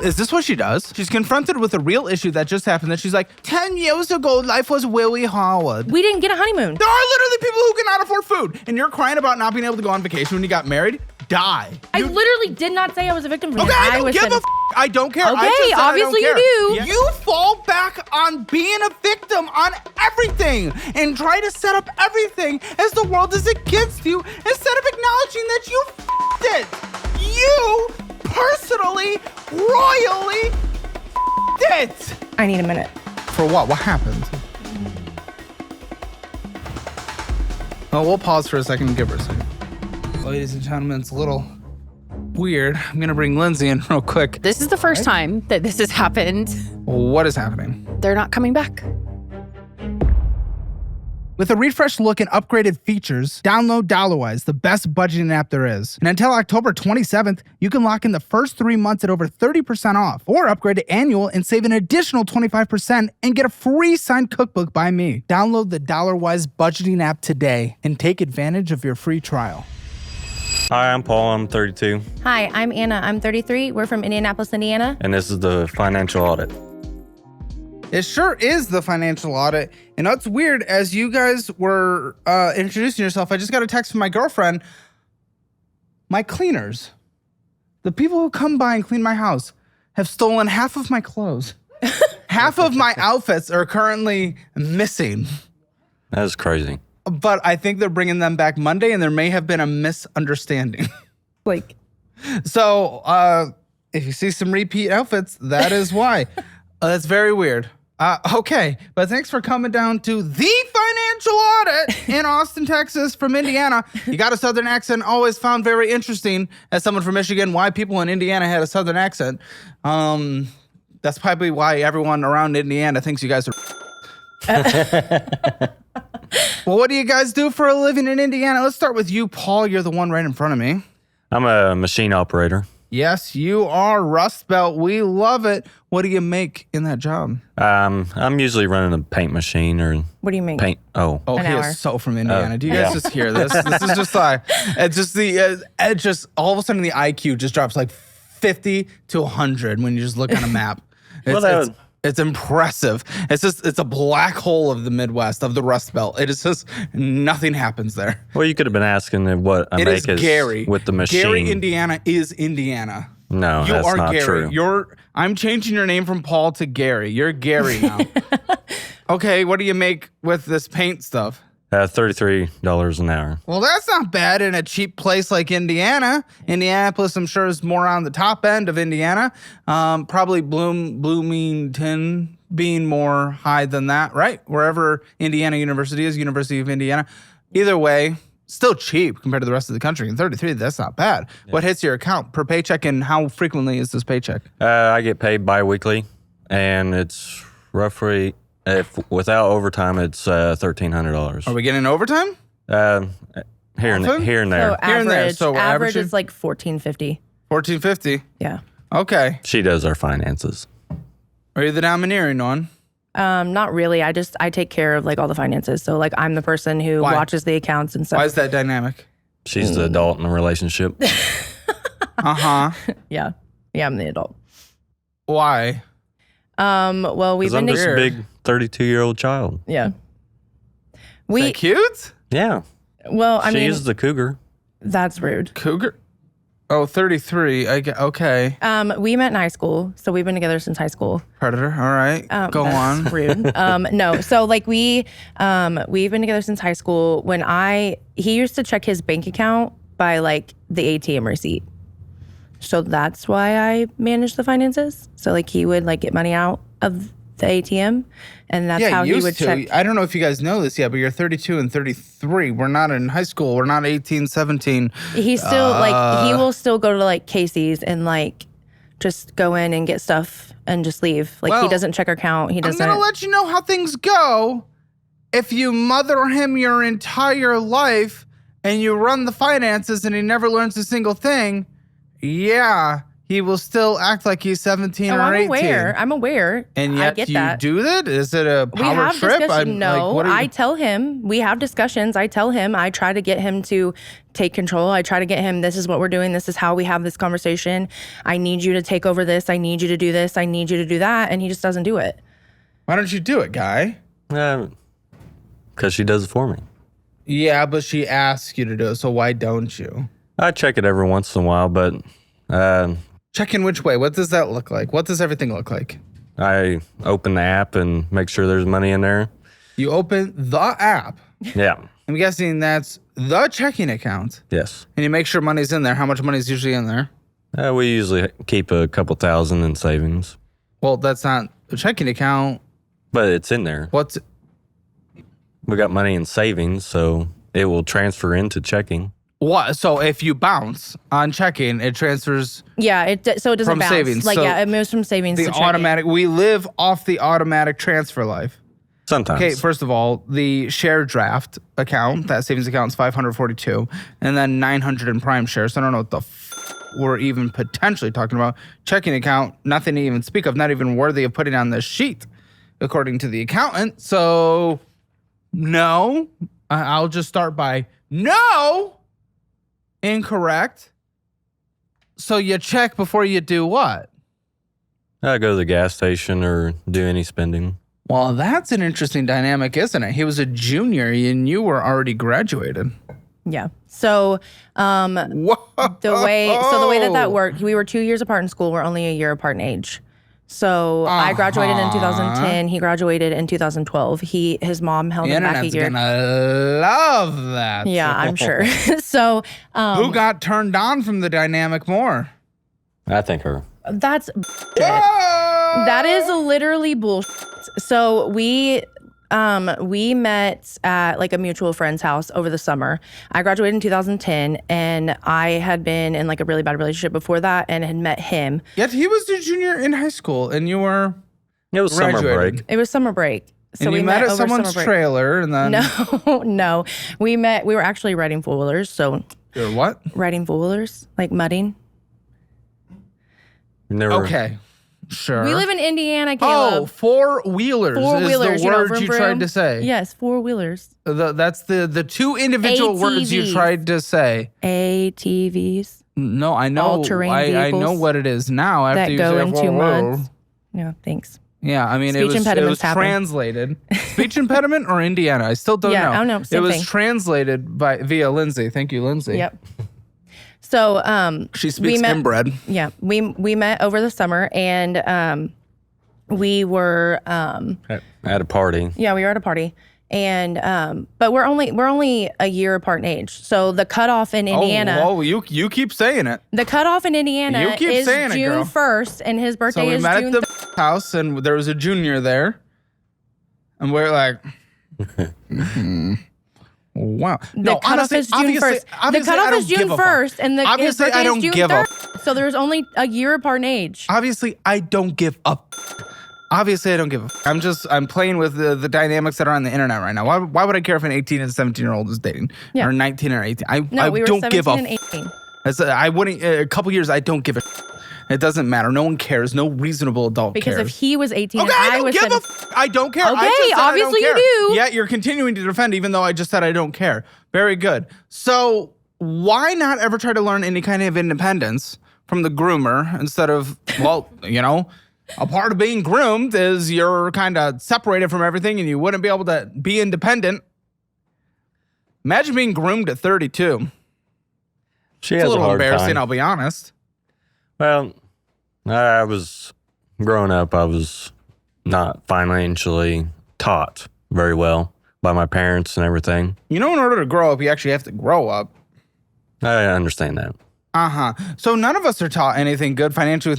Is this what she does? She's confronted with a real issue that just happened that she's like, 10 years ago, life was really hard. We didn't get a honeymoon. There are literally people who cannot afford food. And you're crying about not being able to go on vacation when you got married? Die. I literally did not say I was a victim for Okay, that. I don't give a I don't care. Okay, I just said obviously I don't care. you do. You fall back on being a victim on everything and try to set up everything as the world is against you instead of acknowledging that you f***ed it. You personally, royally f***ed it. I need a minute. For what? What happened? Oh, we'll pause for a second and give her a second. Ladies and gentlemen, it's a little weird. I'm gonna bring Lindsay in real quick. This is the first time that this has happened. What is happening? They're not coming back. With a refreshed look and upgraded features, download Dollarwise, the best budgeting app there is. And until October 27th, you can lock in the first 3 months at over 30% off, or upgrade to annual and save an additional 25% and get a free signed cookbook by me. Download the Dollarwise budgeting app today and take advantage of your free trial. Hi, I'm Paul. I'm 32. Hi, I'm Anna. I'm 33. We're from Indianapolis, Indiana. And this is the Financial Audit. It sure is the Financial Audit. And that's weird. As you guys were introducing yourself, I just got a text from my girlfriend. My cleaners, the people who come by and clean my house, have stolen half of my clothes. Half of my outfits are currently missing. That is crazy. But I think they're bringing them back Monday, and there may have been a misunderstanding. So if you see some repeat outfits, that is why. That's very weird. Okay, but thanks for coming down to the Financial Audit in Austin, Texas from Indiana. You got a Southern accent, always found very interesting as someone from Michigan, why people in Indiana had a Southern accent. That's probably why everyone around Indiana thinks you guys are... Well, what do you guys do for a living in Indiana? Let's start with you, Paul. You're the one right in front of me. I'm a machine operator. Yes, you are Rust Belt. We love it. What do you make in that job? I'm usually running a paint machine or What do you mean? paint. Oh, An he hour. is so from Indiana. Do you guys just hear this? This is just like, it's just it just all of a sudden the IQ just drops like 50 to 100 when you just look on a map. It's impressive. It's a black hole of the Midwest, of the Rust Belt. It is just, nothing happens there. Well, you could have been asking what I It make is is Gary. with the machine. Gary, Indiana is Indiana. No, You that's are not Gary. true. I'm changing your name from Paul to Gary. You're Gary now. Okay, what do you make with this paint stuff? $33 an hour. Well, that's not bad in a cheap place like Indiana. Indianapolis, I'm sure, is more on the top end of Indiana. Probably Bloomington being more high than that, right? Wherever Indiana University is, University of Indiana. Either way, still cheap compared to the rest of the country. And 33, that's not bad. Yeah. What hits your account per paycheck, and how frequently is this paycheck? I get paid bi-weekly, and it's roughly... without overtime, it's $1,300. Are we getting overtime? Here and there. So Here and there. So average is like $14.50. $14.50. Yeah. Okay. She does our finances. Are you the domineering one? Not really. I take care of like all the finances. So like I'm the person who watches the accounts and stuff. Why is that dynamic? She's the adult in the relationship. Uh-huh. Yeah. Yeah, I'm the adult. Why? Well, we've been I'm just a big 32-year-old child. Yeah. Is that cute? Yeah. Well, I mean, she's the cougar. That's rude. Cougar? Oh, 33. Okay. We met in high school, so we've been together since high school. Predator. All right. Go on. Rude. No. So like we've been together since high school. He used to check his bank account by like the ATM receipt. So that's why I manage the finances. So like he would like get money out of the ATM, and that's how he would check. I don't know if you guys know this yet, but you're 32 and 33. We're not in high school. We're not 18, 17. He's still he will still go to like Casey's and like just go in and get stuff and just leave. Like he doesn't check our account. He doesn't. I'm gonna let you know how things go. If you mother him your entire life and you run the finances and he never learns a single thing, yeah, he will still act like he's 17 Oh, or 18. I'm aware. And yet I get you that. do that? Is it a We power have trip? discussion. No, what are you- I tell him. We have discussions. I tell him. I try to get him to take control. I try to get him. This is what we're doing. This is how we have this conversation. I need you to take over this. I need you to do this. I need you to do that. And he just doesn't do it. Why don't you do it, Guy? Because she does it for me. Yeah, but she asks you to do it, so why don't you? I check it every once in a while, but Check in which way? What does that look like? What does everything look like? I open the app and make sure there's money in there. You open the app. Yeah. I'm guessing that's the checking account. Yes. And you make sure money's in there. How much money is usually in there? We usually keep a couple thousand in savings, Well, that's not a checking account. but it's in there. What's We got money in savings, so it will transfer into checking. what? So if you bounce on checking, it transfers Yeah. So it doesn't From bounce. savings. Like So it moves from savings the to checking. automatic. We live off the automatic transfer life. Sometimes. Okay, first of all, the share draft account, that savings account is 542, and then 900 in prime shares. So I don't know what the we're even potentially talking about. Checking account, nothing to even speak of, not even worthy of putting on this sheet, according to the accountant. So, no, I'll just start by no, incorrect. So you check before you do what? I go to the gas station or do any spending. Well, that's an interesting dynamic, isn't it? He was a junior and you were already graduated. Yeah. So Whoa. the way that worked, we were 2 years apart in school. We're only a year apart in age. So I graduated in 2010. He graduated in 2012. His mom held The him back a internet's year. gonna love that. Yeah, I'm sure. So Who got turned on from the dynamic more? I think her. that's bullshit. That is literally bullshit. So we met at like a mutual friend's house over the summer. I graduated in 2010 and I had been in like a really bad relationship before that and had met him. Yet he was a junior in high school and you were It was summer graduated. break. It was summer break. So and we you met at over someone's summer break. trailer and then No. We were actually riding four-wheelers. So You're what? riding four-wheelers, like mudding. Never. Okay. Sure. We live in Indiana, Oh, Caleb. four-wheelers Four-wheelers, is the word vroom, you vroom. tried to say. Yes, four-wheelers. That's the two individual words you ATVs. tried to say. ATVs No, I know. All-terrain I know vehicles what it is now. After that you go say into whoa. muds. Yeah, thanks. Yeah, I mean, Speech it was impediments happen. translated. Speech impediment or Indiana? I still don't know. Yeah, I don't know. It Same was thing. translated via Lindsay. Thank you, Lindsay. Yep. So She speaks met- inbred. yeah, we met over the summer and we were At a party. we were at a party. And but we're only a year apart in age. So the cutoff in Indiana, Oh, you keep saying it. the cutoff in Indiana You keep is saying it, June girl. 1st, and his birthday So we is met June at the house, and there was a junior there, and we're like, wow. The cutoff is June 1st. The obviously, I cutoff don't is June give a fuck. 1st, and his Obviously, birthday I don't is June give a 3rd. So there's only a year apart in age. Obviously, I don't give up. Obviously, I don't give a I'm playing with the dynamics that are on the internet right now. Why would I care if an 18 and 17-year-old is dating? Yeah. Or 19 or 18? I We were don't 17 give a and 18. I wouldn't, a couple years, I don't give a It doesn't matter. No one cares. No reasonable adult Because cares. if he was 18 Okay, and I don't was give 17, I don't care. I Okay, just said I don't obviously you care. do. Yeah, you're continuing to defend even though I just said I don't care. Very good. So why not ever try to learn any kind of independence from the groomer instead of, well, a part of being groomed is you're kind of separated from everything and you wouldn't be able to be independent. Imagine being groomed at 32. She It's has a little hard embarrassing, time. I'll be honest. Well, I was growing up. I was not financially taught very well by my parents and everything. In order to grow up, you actually have to grow up. I understand that. So none of us are taught anything good financially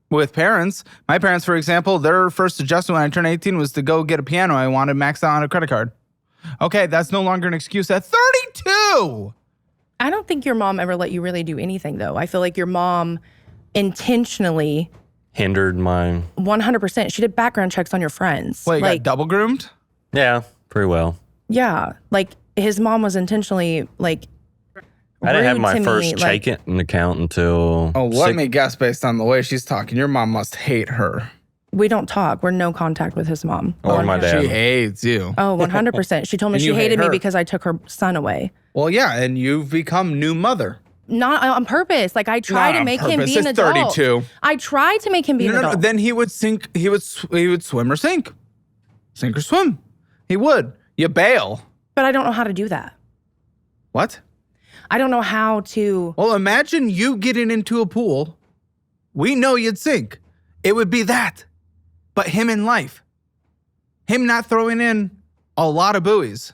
with parents. My parents, for example, their first suggestion when I turned 18 was to go get a piano I wanted maxed out on a credit card. Okay, that's no longer an excuse at 32. I don't think your mom ever let you really do anything, though. I feel like your mom intentionally, Hindered my. 100%, she did background checks on your friends. Well, you got double groomed? Yeah, pretty well. Yeah, like his mom was intentionally like, I didn't have rude my to first me. Like, checking account until. Oh, let me guess based on the way she's talking. Your mom must hate her. we don't talk. We're no contact with his mom. Or my dad. She hates you. Oh, 100%. She told me And she you hate hated me her. because I took her son away. Well, yeah, and you've become new mother. Not on purpose. Like I try Not to on make him purpose. be an It's adult. 32. I try to make him be an adult. Then he would sink. He would swim or sink. Sink or swim. He would. You bail. But I don't know how to do that. What? I don't know how to. Well, imagine you getting into a pool. We know you'd sink. It would be that. But him in life. Him not throwing in a lot of buoys.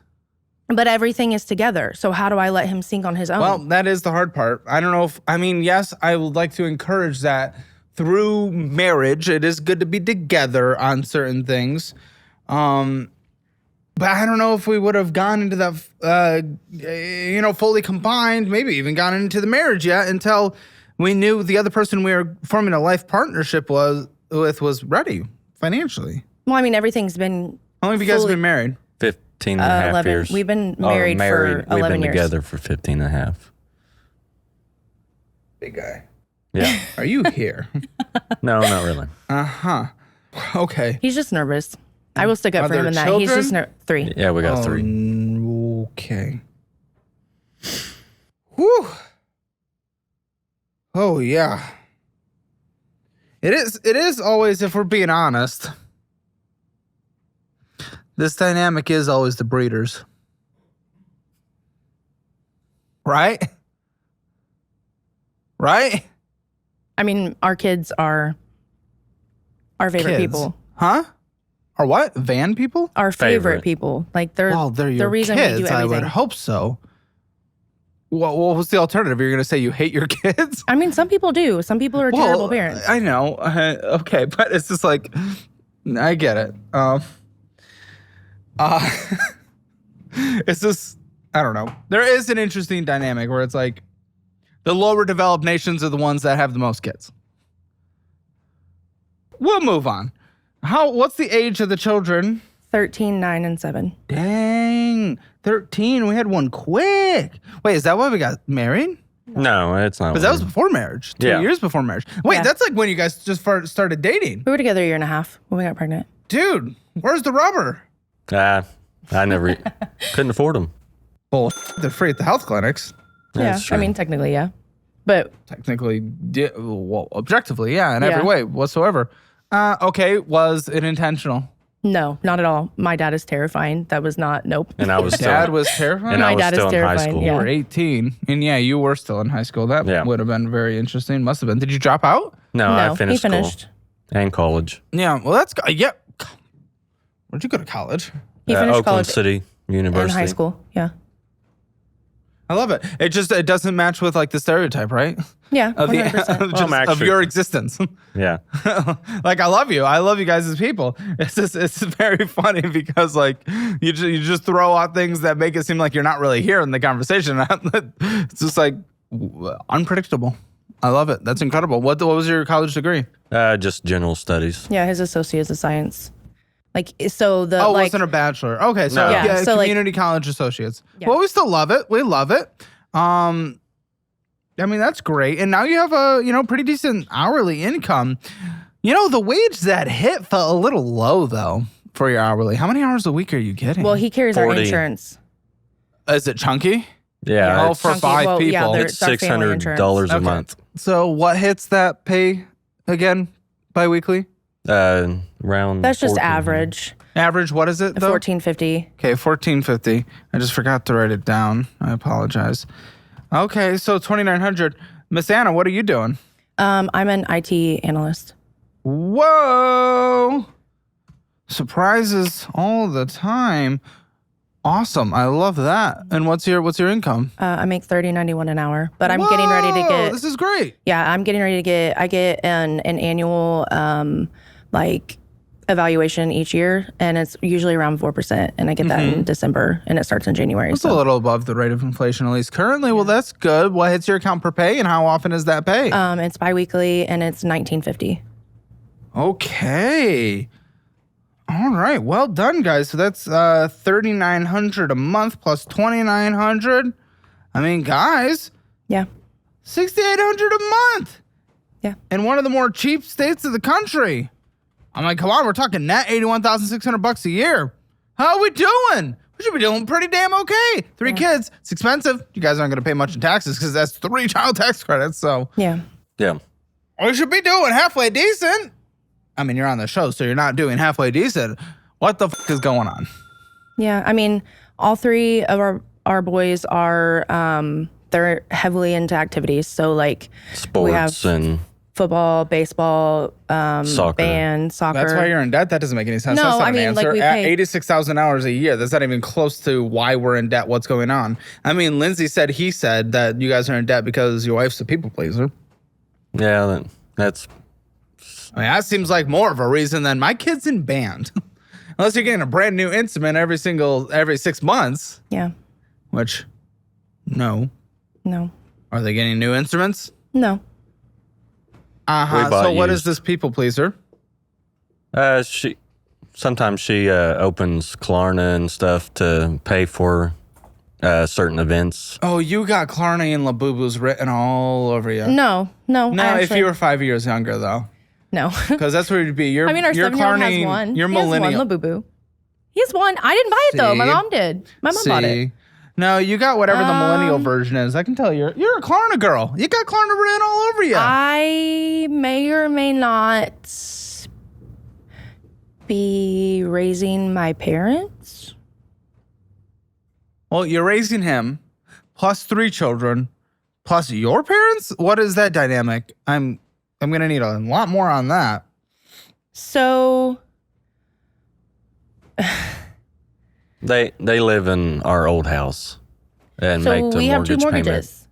But everything is together. So how do I let him sink on his own? Well, that is the hard part. I don't know if, I mean, yes, I would like to encourage that through marriage. It is good to be together on certain things. But I don't know if we would have gone into that, fully combined, maybe even gone into the marriage yet until we knew the other person we were forming a life partnership was ready financially. Well, I mean, everything's been How long have you guys fully- been married? 15 and a half 11. years. We've been married for 11 We've been years. together for 15 and a half. Big guy. Yeah. Are you here? No, not really. Uh-huh. Okay. He's just nervous. I will stick up Are for him there in that. He's just children? 3. Yeah, we got 3. Okay. Whew. Oh yeah. It is always, if we're being honest. This dynamic is always the breeders. Right? Right? I mean, our kids are our favorite Kids. people. Huh? Or what? Van people? Our favorite Favorite. people. Like they're Well, they're your the reason kids. we do I everything. would hope so. What was the alternative? You're going to say you hate your kids? I mean, some people do. Some people are terrible parents. I know. Okay, but it's just like, I get it. It's just, I don't know. There is an interesting dynamic where it's like the lower developed nations are the ones that have the most kids. We'll move on. What's the age of the children? 13, 9, and 7. Dang, 13. We had one quick. Wait, is that why we got married? No, it's not. Because that was before marriage. 2 Yeah. years before marriage. Wait, Yeah. that's like when you guys just started dating. We were together a year and a half when we got pregnant. Dude, where's the rubber? I never couldn't afford them. Well, they're free at the health clinics. That's I true. mean, technically, yeah. But Technically, well, objectively, yeah, in Yeah. every way whatsoever. Okay, was it intentional? no, not at all. My dad is terrifying. That was not, nope. And I was still, Dad was terrified? and I My was dad is still in high terrifying, school. You yeah. were 18. And yeah, you were still in high school. That Yeah. would have been very interesting. Must have been. Did you drop out? No, No, I finished, he finished. school and college. Yeah, well, that's, yeah. Where'd you go to college? He finished Oakland college City University. and high school. Yeah. I love it. It doesn't match with like the stereotype, right? Yeah. Of the 100%. of actually- your existence. Yeah. Like I love you. I love you guys as people. It's very funny because like you just throw out things that make it seem like you're not really here in the conversation. It's just like unpredictable. I love it. That's incredible. What was your college degree? Just general studies. Yeah, his associate's of science. Like, so the, Oh, it like, wasn't a bachelor. Okay, so No. yeah, Yeah, so, like- community college associates. Yeah. Well, we still love it. We love it. I mean, that's great. And now you have a, pretty decent hourly income. The wage that hit felt a little low though for your hourly. How many hours a week are you getting? well, he carries our 40. insurance. Is it chunky? Yeah. Oh, it's for Chunky. 5 Well, yeah, people. they're- it's our family $600 a Okay. month. So what hits that pay again biweekly? Around. That's just 14. average. Average, what is it though? $14.50. Okay, $14.50. I just forgot to write it down. I apologize. Okay, so $2,900. Miss Anna, what are you doing? I'm an IT analyst. Whoa! Surprises all the time. Awesome. I love that. And what's your income? I make $30.91 an hour, but I'm getting ready to Whoa, get. This is great. Yeah, I'm getting ready to get. I get an annual evaluation each year, and it's usually around 4%, and I get that in December, and it starts in January. It's a little above the rate of inflation, at least currently. Well, that's good. What hits your account per pay, and how often is that pay? It's biweekly, and it's $19.50. Okay. All right. Well done, guys. So that's $3,900 a month plus $2,900. I mean, guys, Yeah. $6,800 a month. Yeah. In one of the more cheap states of the country. I'm like, come on, we're talking net $81,600 a year. How are we doing? We should be doing pretty damn okay. 3 kids, it's expensive. You guys aren't going to pay much in taxes because that's 3 child tax credits. So Yeah. Yeah. we should be doing halfway decent. I mean, you're on the show, so you're not doing halfway decent. What the fuck is going on? Yeah. I mean, all 3 of our boys are they're heavily into activities. So like we have Sports and football, baseball, Soccer. band, soccer. That's why you're in debt? That doesn't make any sense. No, That's not I an mean, like, answer. we At pay- 86,000 hours a year, that's not even close to why we're in debt. What's going on? I mean, Lindsay said that you guys are in debt because your wife's a people pleaser. yeah, that's I mean, that seems like more of a reason than my kid's in band. Unless you're getting a brand new instrument every 6 months, Yeah. which, no. No. Are they getting new instruments? No. We bought So what is used. this people pleaser? she sometimes she opens Klarna and stuff to pay for certain events. Oh, you got Klarna and Labubu's written all over you. No. No. No, if you were 5 years younger, though. No. Because that's where you'd be. You're, I mean, our you're 7-year-old has Klarna, one. You're He has millennial. one Labubu. He has one. I didn't buy it though. My See? mom did. My mom bought it. See? No, you got whatever the millennial version is. I can tell you're a Klarna girl. You got Klarna written all over you. I may or may not be raising my parents. Well, you're raising him, plus 3 children, plus your parents. What is that dynamic? I'm gonna need a lot more on that. So They live in our old house and make the we have 2 mortgage mortgages.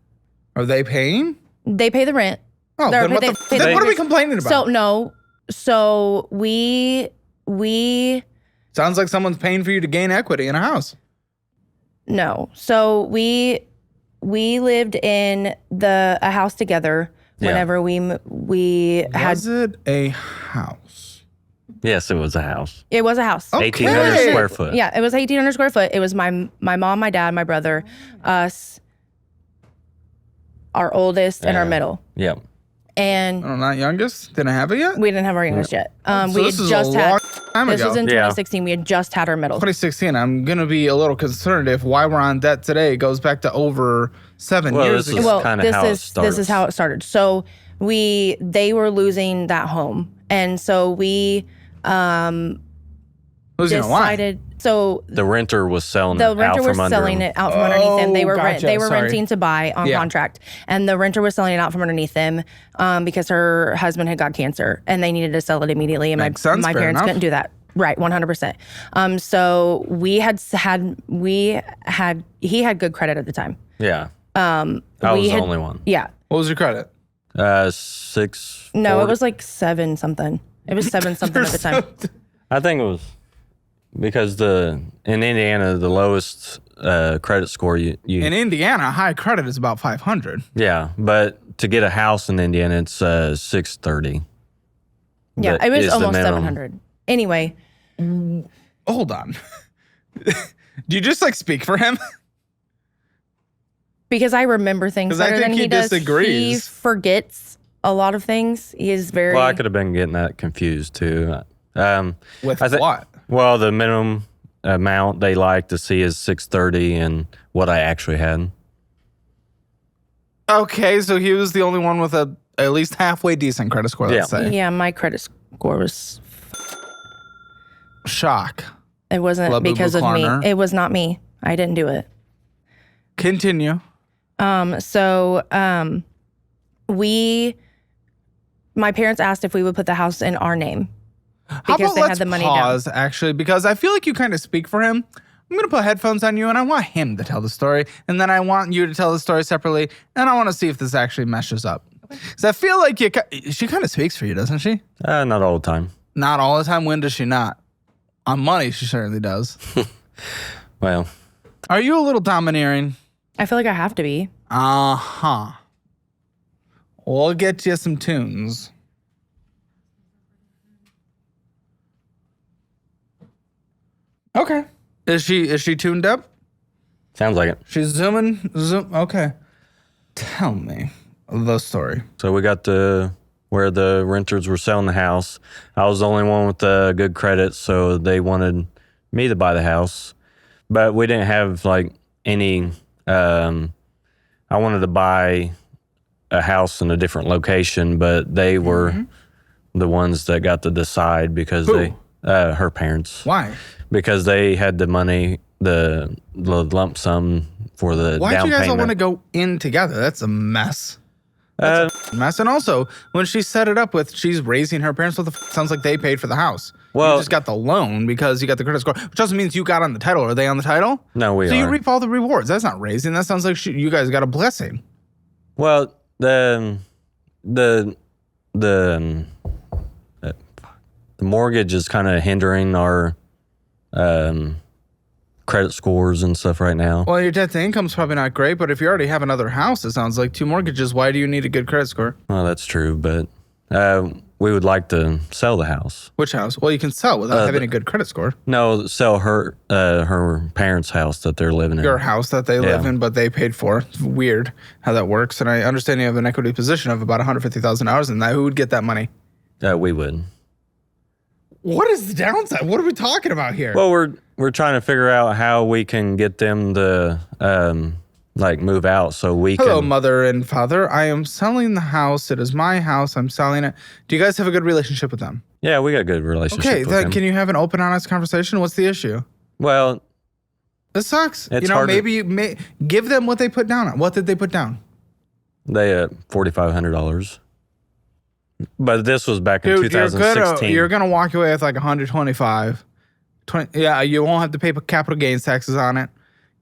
Are they paying? They pay the rent. Oh, They're- then what, they- they- then what are we complaining about? So no. So we Sounds like someone's paying for you to gain equity in a house. no. So we lived in a house together Yeah. whenever we had. Was it a house? Yes, it was a house. It was a house. Okay. 1,800 square foot. Yeah, it was 1,800 square foot. It was my mom, my dad, my brother, us, our oldest, and our middle. Yeah. And Oh, not youngest? Didn't have it yet? we didn't have our youngest yet. So We had this is just a had. long time This ago. was in Yeah. 2016. We had just had our middle. 2016. I'm gonna be a little concerned if why we're on debt today goes back to over 7 Well, years this ago. is Well, kinda this how it is this is how it started. So they were losing that home, and so we Losing a line. decided. So The renter was selling the it renter out was from under selling him. it out from underneath them. They were gotcha, they were sorry. renting to buy on Yeah. contract, and the renter was selling it out from underneath them because her husband had got cancer, and they needed to sell it immediately. And Makes sense, my fair parents enough. couldn't do that. Right, 100%. So he had good credit at the time. Yeah. I was we the had- only one. Yeah. What was your credit? 6. No, it was like 7 something. It was 7 something at the time. I think it was because in Indiana the lowest credit score you In Indiana, high credit is about 500. yeah, but to get a house in Indiana it's 630. Yeah, That it was is the almost minimum. 700. Anyway, Hold on. Do you just like speak for him? because I remember things 'Cause I better think than he he does. He disagrees. forgets a lot of things. He is very. Well, I could have been getting that confused too. With I thi- what? Well, the minimum amount they like to see is 630 and what I actually had. Okay, so he was the only one with a at least halfway decent credit score, let's say. Yeah, my credit score was. Shock. It wasn't Labubu because of Klarner. me. It was not me. I didn't do it. Continue. So my parents asked if we would put the house in our name How because about they let's had the money pause, actually, because I feel like you kind of speak for him. I'm going to put headphones on you, and I want him to tell the story, and then I want you to tell the story separately, and I want to see if this actually meshes up. Because I feel like she kind of speaks for you, doesn't she? Not all the time. Not all the time. When does she not? On money, she certainly does. Well, Are you a little domineering? I feel like I have to be. Uh-huh. We'll get you some tunes. Okay. Is she tuned up? sounds like it. She's zooming. Okay. Tell me the story. So we got to where the renters were selling the house. I was the only one with good credit, so they wanted me to buy the house. But we didn't have like any, I wanted to buy a house in a different location, but they were the ones that got to decide because her parents. Why? Because they had the money, the lump sum for the Why down do you guys payment. all want to go in together? That's a mess. That's a mess. And also, when she set it up with she's raising her parents, what the sounds like they paid for the house. Well, you just got the loan because you got the credit score, which also means you got on the title. Are they on the title? No, we so are. you reap all the rewards. That's not raising. That sounds like you guys got a blessing. Well, the mortgage is kind of hindering our credit scores and stuff right now. Well, your debt to income's probably not great, but if you already have another house, it sounds like 2 mortgages. Why do you need a good credit score? Well, that's true, but we would like to sell the house. Which house? Well, you can sell without having a good credit score. No, sell her parents' house that they're living in. Your house that they live in, but they paid for. It's weird how that works. And I understand you have an equity position of about $150,000 in that. Who would get that money? We would. What is the downside? What are we talking about here? Well, we're trying to figure out how we can get them to move out so we Hello, can. mother and father. I am selling the house. It is my house. I'm selling it. Do you guys have a good relationship with them? Yeah, we got a good relationship. Okay, with then them. can you have an open, honest conversation? What's the issue? Well, This sucks. It's you know, hard to- maybe you give them what they put down. What did they put down? they $4,500. But this was back in Dude, 2016. you're gonna walk away with like 125. Yeah, you won't have to pay capital gains taxes on it.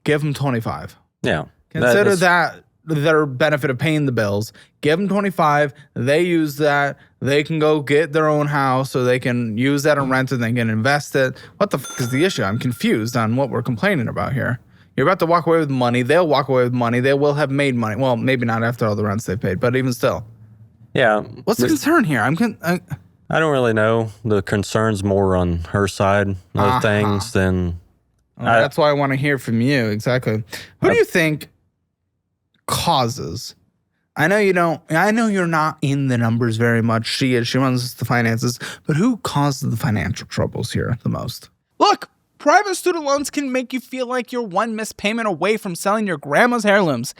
Give them 25. Yeah. Consider that's- that their benefit of paying the bills. Give them 25. They use that. They can go get their own house, so they can use that and rent it. They can invest it. What the f is the issue? I'm confused on what we're complaining about here. You're about to walk away with money. They'll walk away with money. They will have made money. Well, maybe not after all the rents they paid, but even still. Yeah. What's the concern here? I don't really know. The concern's more on her side of things than. That's why I want to hear from you. Exactly. Who do you think causes? I know you don't. I know you're not in the numbers very much. She is. She runs the finances. But who causes the financial troubles here the most? Look, private student loans can make you feel like you're one missed payment away from selling your grandma's heirlooms.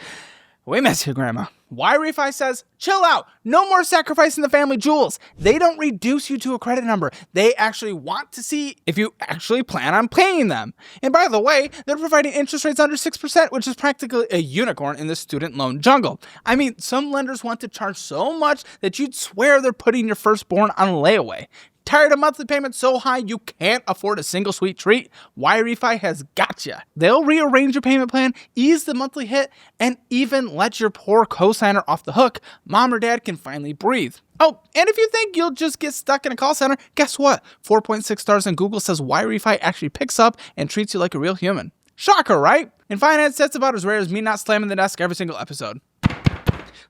We miss you, Grandma. Why Refi says, chill out. No more sacrificing the family jewels. They don't reduce you to a credit number. They actually want to see if you actually plan on paying them. And by the way, they're providing interest rates under 6%, which is practically a unicorn in the student loan jungle. I mean, some lenders want to charge so much that you'd swear they're putting your firstborn on layaway. Tired of monthly payments so high you can't afford a single sweet treat? Wi-Refi has gotcha. They'll rearrange your payment plan, ease the monthly hit, and even let your poor cosigner off the hook. Mom or dad can finally breathe. Oh, and if you think you'll just get stuck in a call center, guess what? 4.6 stars on Google says Wi-Refi actually picks up and treats you like a real human. Shocker, right? In finance, that's about as rare as me not slamming the desk every single episode.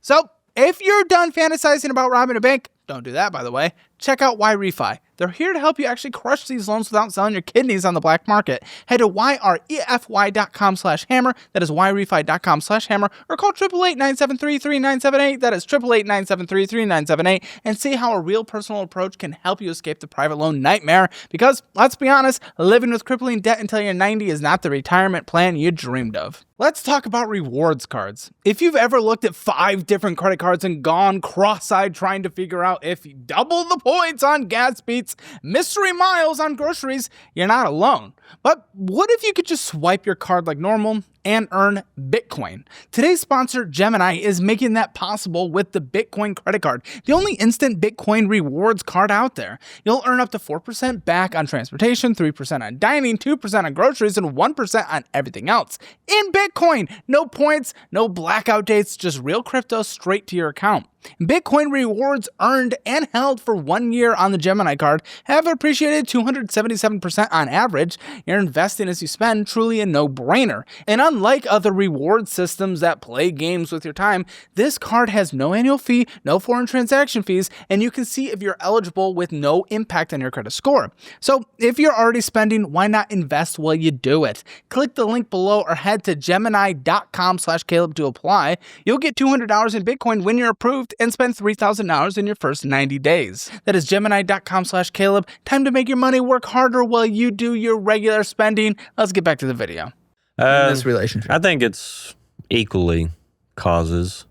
So, if you're done fantasizing about robbing a bank, don't do that, by the way. Check out Wi-Refi. They're here to help you actually crush these loans without selling your kidneys on the black market. Head to yrefy.com/hammer. That is yrefy.com/hammer. Or call 888-973-3978. That is 888-973-3978. And see how a real personal approach can help you escape the private loan nightmare. Because, let's be honest, living with crippling debt until you're 90 is not the retirement plan you dreamed of. Let's talk about rewards cards. If you've ever looked at 5 different credit cards and gone cross-eyed trying to figure out if you double the points on gas beats, mystery miles on groceries, you're not alone. But what if you could just swipe your card like normal and earn Bitcoin? Today's sponsor, Gemini, is making that possible with the Bitcoin credit card, the only instant Bitcoin rewards card out there. You'll earn up to 4% back on transportation, 3% on dining, 2% on groceries, and 1% on everything else. In Bitcoin, no points, no blackout dates, just real crypto straight to your account. Bitcoin rewards earned and held for 1 year on the Gemini card have appreciated 277% on average. You're investing as you spend, truly a no-brainer. And unlike Unlike other reward systems that play games with your time, this card has no annual fee, no foreign transaction fees, and you can see if you're eligible with no impact on your credit score. So if you're already spending, why not invest while you do it? Click the link below or head to Gemini.com/Caleb to apply. You'll get $200 in Bitcoin when you're approved and spend $3,000 in your first 90 days. That is Gemini.com/Caleb. Time to make your money work harder while you do your regular spending. Let's get back to the video. In this relationship, I think it's equally causes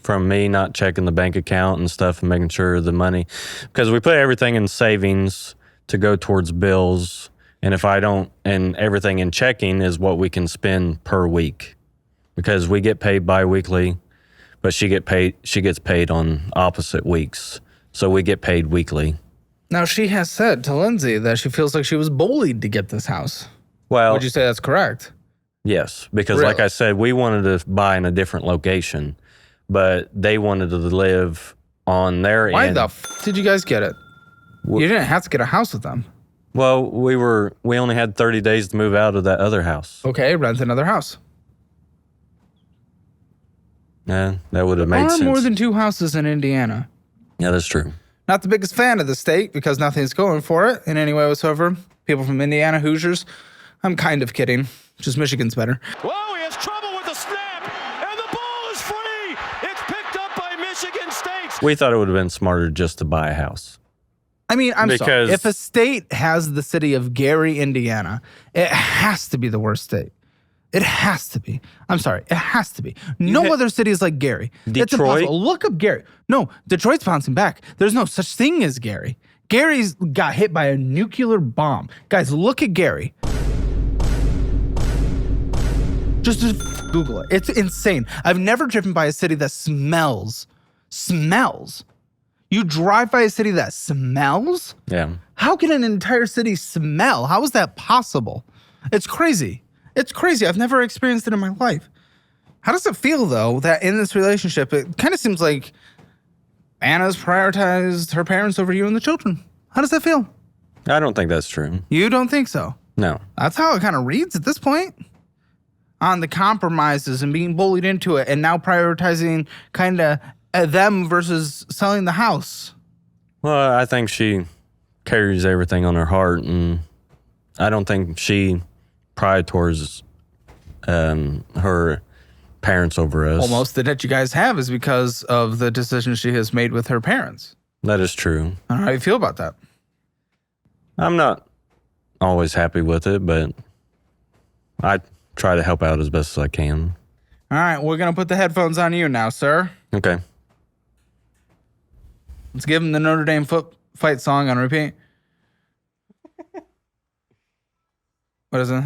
from me not checking the bank account and stuff and making sure the money, because we put everything in savings to go towards bills. And if I don't, and everything in checking is what we can spend per week, because we get paid bi-weekly, but she gets paid on opposite weeks. So we get paid weekly. Now, she has said to Lindsay that she feels like she was bullied to get this house. Well, Would you say that's correct? yes, because like I said, we wanted to buy in a different location, but they wanted to live on their end. Why the did you guys get it? You didn't have to get a house with them. Well, we only had 30 days to move out of that other house. Okay, rent another house. Yeah, that would have made There are sense. more than 2 houses in Indiana. Yeah, that's true. Not the biggest fan of the state because nothing's going for it in any way whatsoever. People from Indiana, Hoosiers. I'm kind of kidding. Just Michigan's better. Whoa, he has trouble with the snap, and the ball is free. It's picked up by Michigan State. We thought it would have been smarter just to buy a house. I mean, I'm sorry. Because- If a state has the city of Gary, Indiana, it has to be the worst state. It has to be. I'm sorry. It has to be. No other city is like Gary. It's Detroit? impossible. Look up Gary. No, Detroit's bouncing back. There's no such thing as Gary. Gary's got hit by a nuclear bomb. Guys, look at Gary. Just Google it. It's insane. I've never driven by a city that smells. Smells. You drive by a city that smells? Yeah. How can an entire city smell? How is that possible? It's crazy. It's crazy. I've never experienced it in my life. How does it feel, though, that in this relationship, it kind of seems like Anna's prioritized her parents over you and the children? How does that feel? I don't think that's true. You don't think so? No. That's how it kind of reads at this point. On the compromises and being bullied into it and now prioritizing kind of them versus selling the house. Well, I think she carries everything on her heart, and I don't think she prioritizes her parents over us. Well, most of the debt you guys have is because of the decisions she has made with her parents. That is true. How do you feel about that? I'm not always happy with it, but I try to help out as best as I can. All right, we're going to put the headphones on you now, sir. Okay. Let's give him the Notre Dame fight song on repeat. What is it?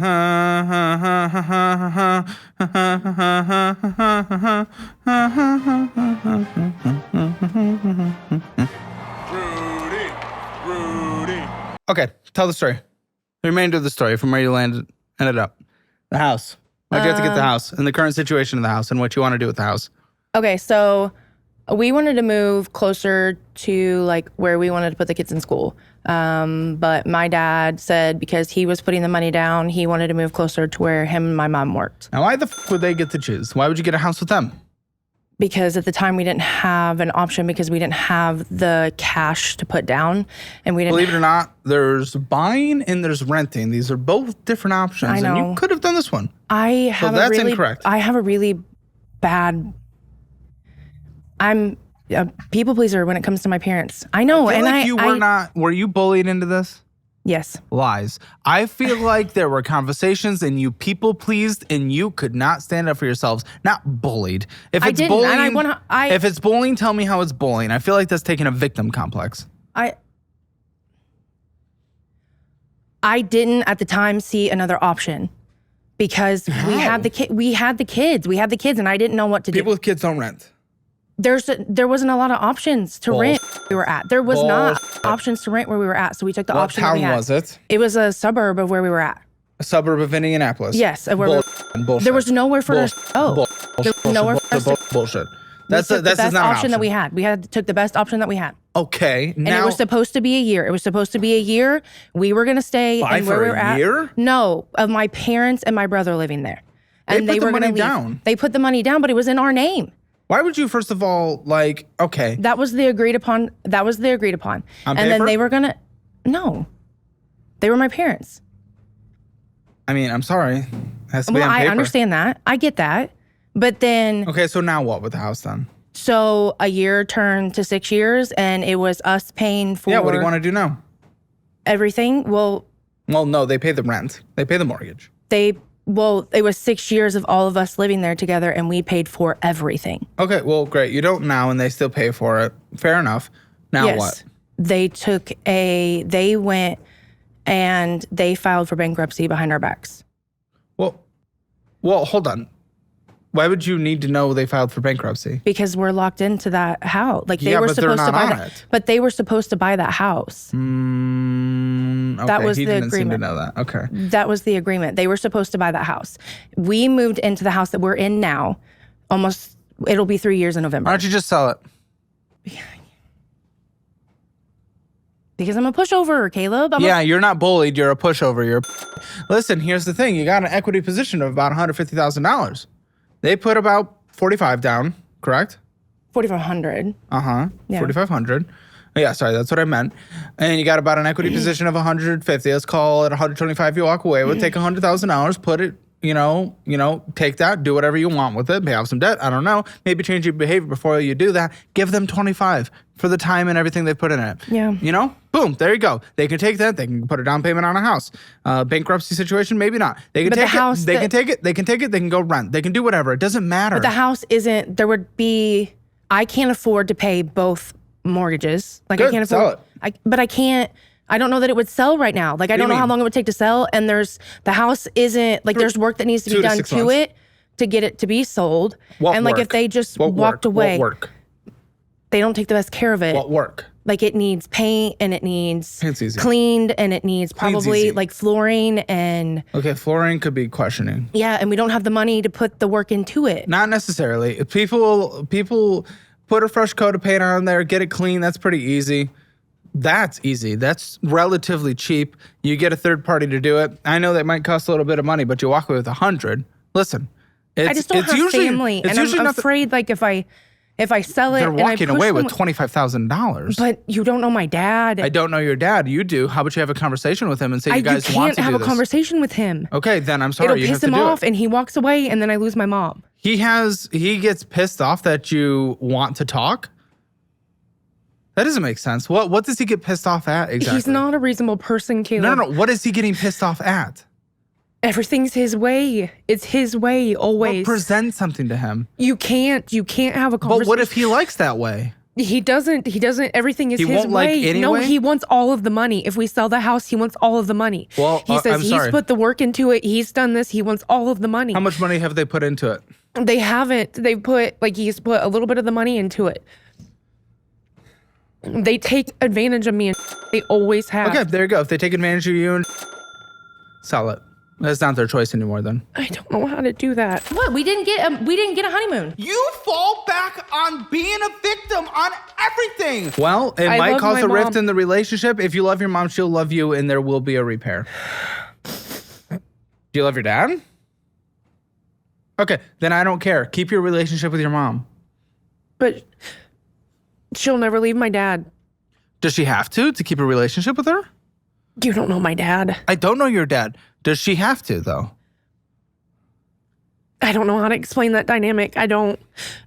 Rudy. Okay, tell the story. The remainder of the story from where you ended up. The house. Why'd you have to get the house and the current situation of the house and what you want to do with the house? Okay, so we wanted to move closer to like where we wanted to put the kids in school. But my dad said because he was putting the money down, he wanted to move closer to where him and my mom worked. Now, why the would they get to choose? Why would you get a house with them? Because at the time we didn't have an option because we didn't have the cash to put down, and we didn't. Believe it or not, there's buying and there's renting. These are both different options. I know. And you could have done this one. That's incorrect. I have a really bad. I'm a people pleaser when it comes to my parents. I know, Were you bullied into this? Yes. Lies. I feel like there were conversations and you people pleased and you could not stand up for yourselves. Not bullied. If I it's didn't, bullying, and if it's bullying, tell me how it's bullying. I feel like that's taking a victim complex. I didn't at the time see another option because we had the kids, and I didn't know what to do. People with kids don't rent. There wasn't a lot of options to rent where we were at. There was not options to rent where we were at, so we took the option that we had. What town was it? It was a suburb of where we were at. A suburb of Indianapolis. Yes, of where Bullshit. there was nowhere for us to go. There was nowhere for us to Bullshit. We That's took the best not an option that we had. Took the best option that we had. Okay. And it was supposed to be a year. We were going to stay Buy and where for we were a at. year? No, of my parents and my brother living there. and They they put were the going to money leave. down. They put the money down, but it was in our name. Why would you, first of all, like, okay. That was the agreed upon. On And then paper? they were going to, no. They were my parents. I mean, I'm sorry. It has to be Well, on I paper. understand that. I get that. But then, Okay, so now what with the house then? so a year turned to 6 years, and it was us paying for Yeah, what do you want to do now? everything. Well, No, they pay the rent. They pay the mortgage. it was 6 years of all of us living there together, and we paid for everything. Okay, well, great. You don't now, and they still pay for it. Fair enough. Now Yes. what? They went and they filed for bankruptcy behind our backs. Well, hold on. Why would you need to know they filed for bankruptcy? Because we're locked into that house. Like they Yeah, were but they're supposed to not buy on that. it. But they were supposed to buy that house. Okay, That was he the didn't seem to agreement. know that. Okay. That was the agreement. They were supposed to buy that house. We moved into the house that we're in now. It'll be 3 years in November. Why don't you just sell it? Because I'm a pushover, Caleb. Yeah, you're not bullied. You're a pushover. Listen, here's the thing. You got an equity position of about $150,000. They put about 45 down, correct? 4,500. Uh-huh. Yeah. 4,500. Yeah, sorry, that's what I meant. And you got about an equity position of 150. Let's call it 125 you walk away with. Take $100,000, put it, take that, do whatever you want with it, pay off some debt. I don't know. Maybe change your behavior before you do that. Give them 25 for the time and everything they put in it. Yeah. Boom, there you go. They can take that. They can put a down payment on a house. Bankruptcy situation, maybe not. They can But the take house it. They can take it. They can take it. They can go rent. They can do whatever. It doesn't matter. But the house isn't, I can't afford to pay both mortgages. Like Good, I can't sell afford, I don't know that it would sell right now. Like I do don't you know how mean? long it would take to sell. And the house isn't, like there's work that needs to 2 be to done 6 to months. it to get it to be sold. What and like work? if they just What walked work? away, What work? they don't take the best care of it. What work? Like it needs paint and it needs Paint's easy. cleaned and it needs Clean's probably easy. like flooring and Okay, flooring could be questioning. yeah, and we don't have the money to put the work into it. Not necessarily. If people put a fresh coat of paint on there, get it clean. That's pretty easy. That's easy. That's relatively cheap. You get a third party to do it. I know that might cost a little bit of money, but you walk away with 100. Listen, I just don't have family, and I'm nothing. afraid like if I sell it, They're and I walking push away them, with $25,000. But you don't know my dad. I don't know your dad. You do. How about you have a conversation with him and say you guys you want can't to have do a this? conversation with him. Okay, then I'm sorry. It'll You have piss to him do off, it. and he walks away, and then I lose my mom. He gets pissed off that you want to talk. That doesn't make sense. What does he get pissed off at exactly? He's not a reasonable person, Caleb. No. What is he getting pissed off at? Everything's his way. It's his way Well, always. present something to him. You can't have a conversation. But what if he likes that way? He doesn't. Everything is He his won't like way. any No, way? he wants all of the money. If we sell the house, he wants all of the money. Well, he says I'm he's sorry. put the work into it. He's done this. He wants all of the money. How much money have they put into it? They haven't. They put he's put a little bit of the money into it. They take advantage of me, and they always have. Okay, there you go. If they take advantage of you and sell it, that's not their choice anymore. Then I don't know how to do that. What? We didn't get a honeymoon. you fall back on being a victim on everything. Well, it I might love cause my a rift mom. in the relationship. If you love your mom, she'll love you, and there will be a repair. Do you love your dad? Okay, then I don't care. Keep your relationship with your mom. But she'll never leave my dad. Does she have to keep a relationship with her? You don't know my dad. I don't know your dad. Does she have to though? I don't know how to explain that dynamic. I don't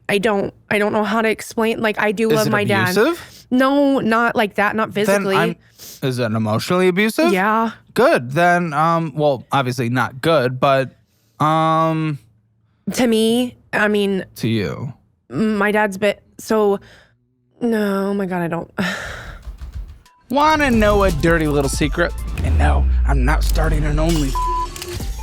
know how to explain. Like I do Is love it my abusive? dad. No, not like that. Not physically. Is it emotionally abusive? Yeah. Good. Then well, obviously not good, but To me, I mean, to you. my dad's bit so. No, oh my God, I don't. Wanna know a dirty little secret? And no, I'm not starting an only.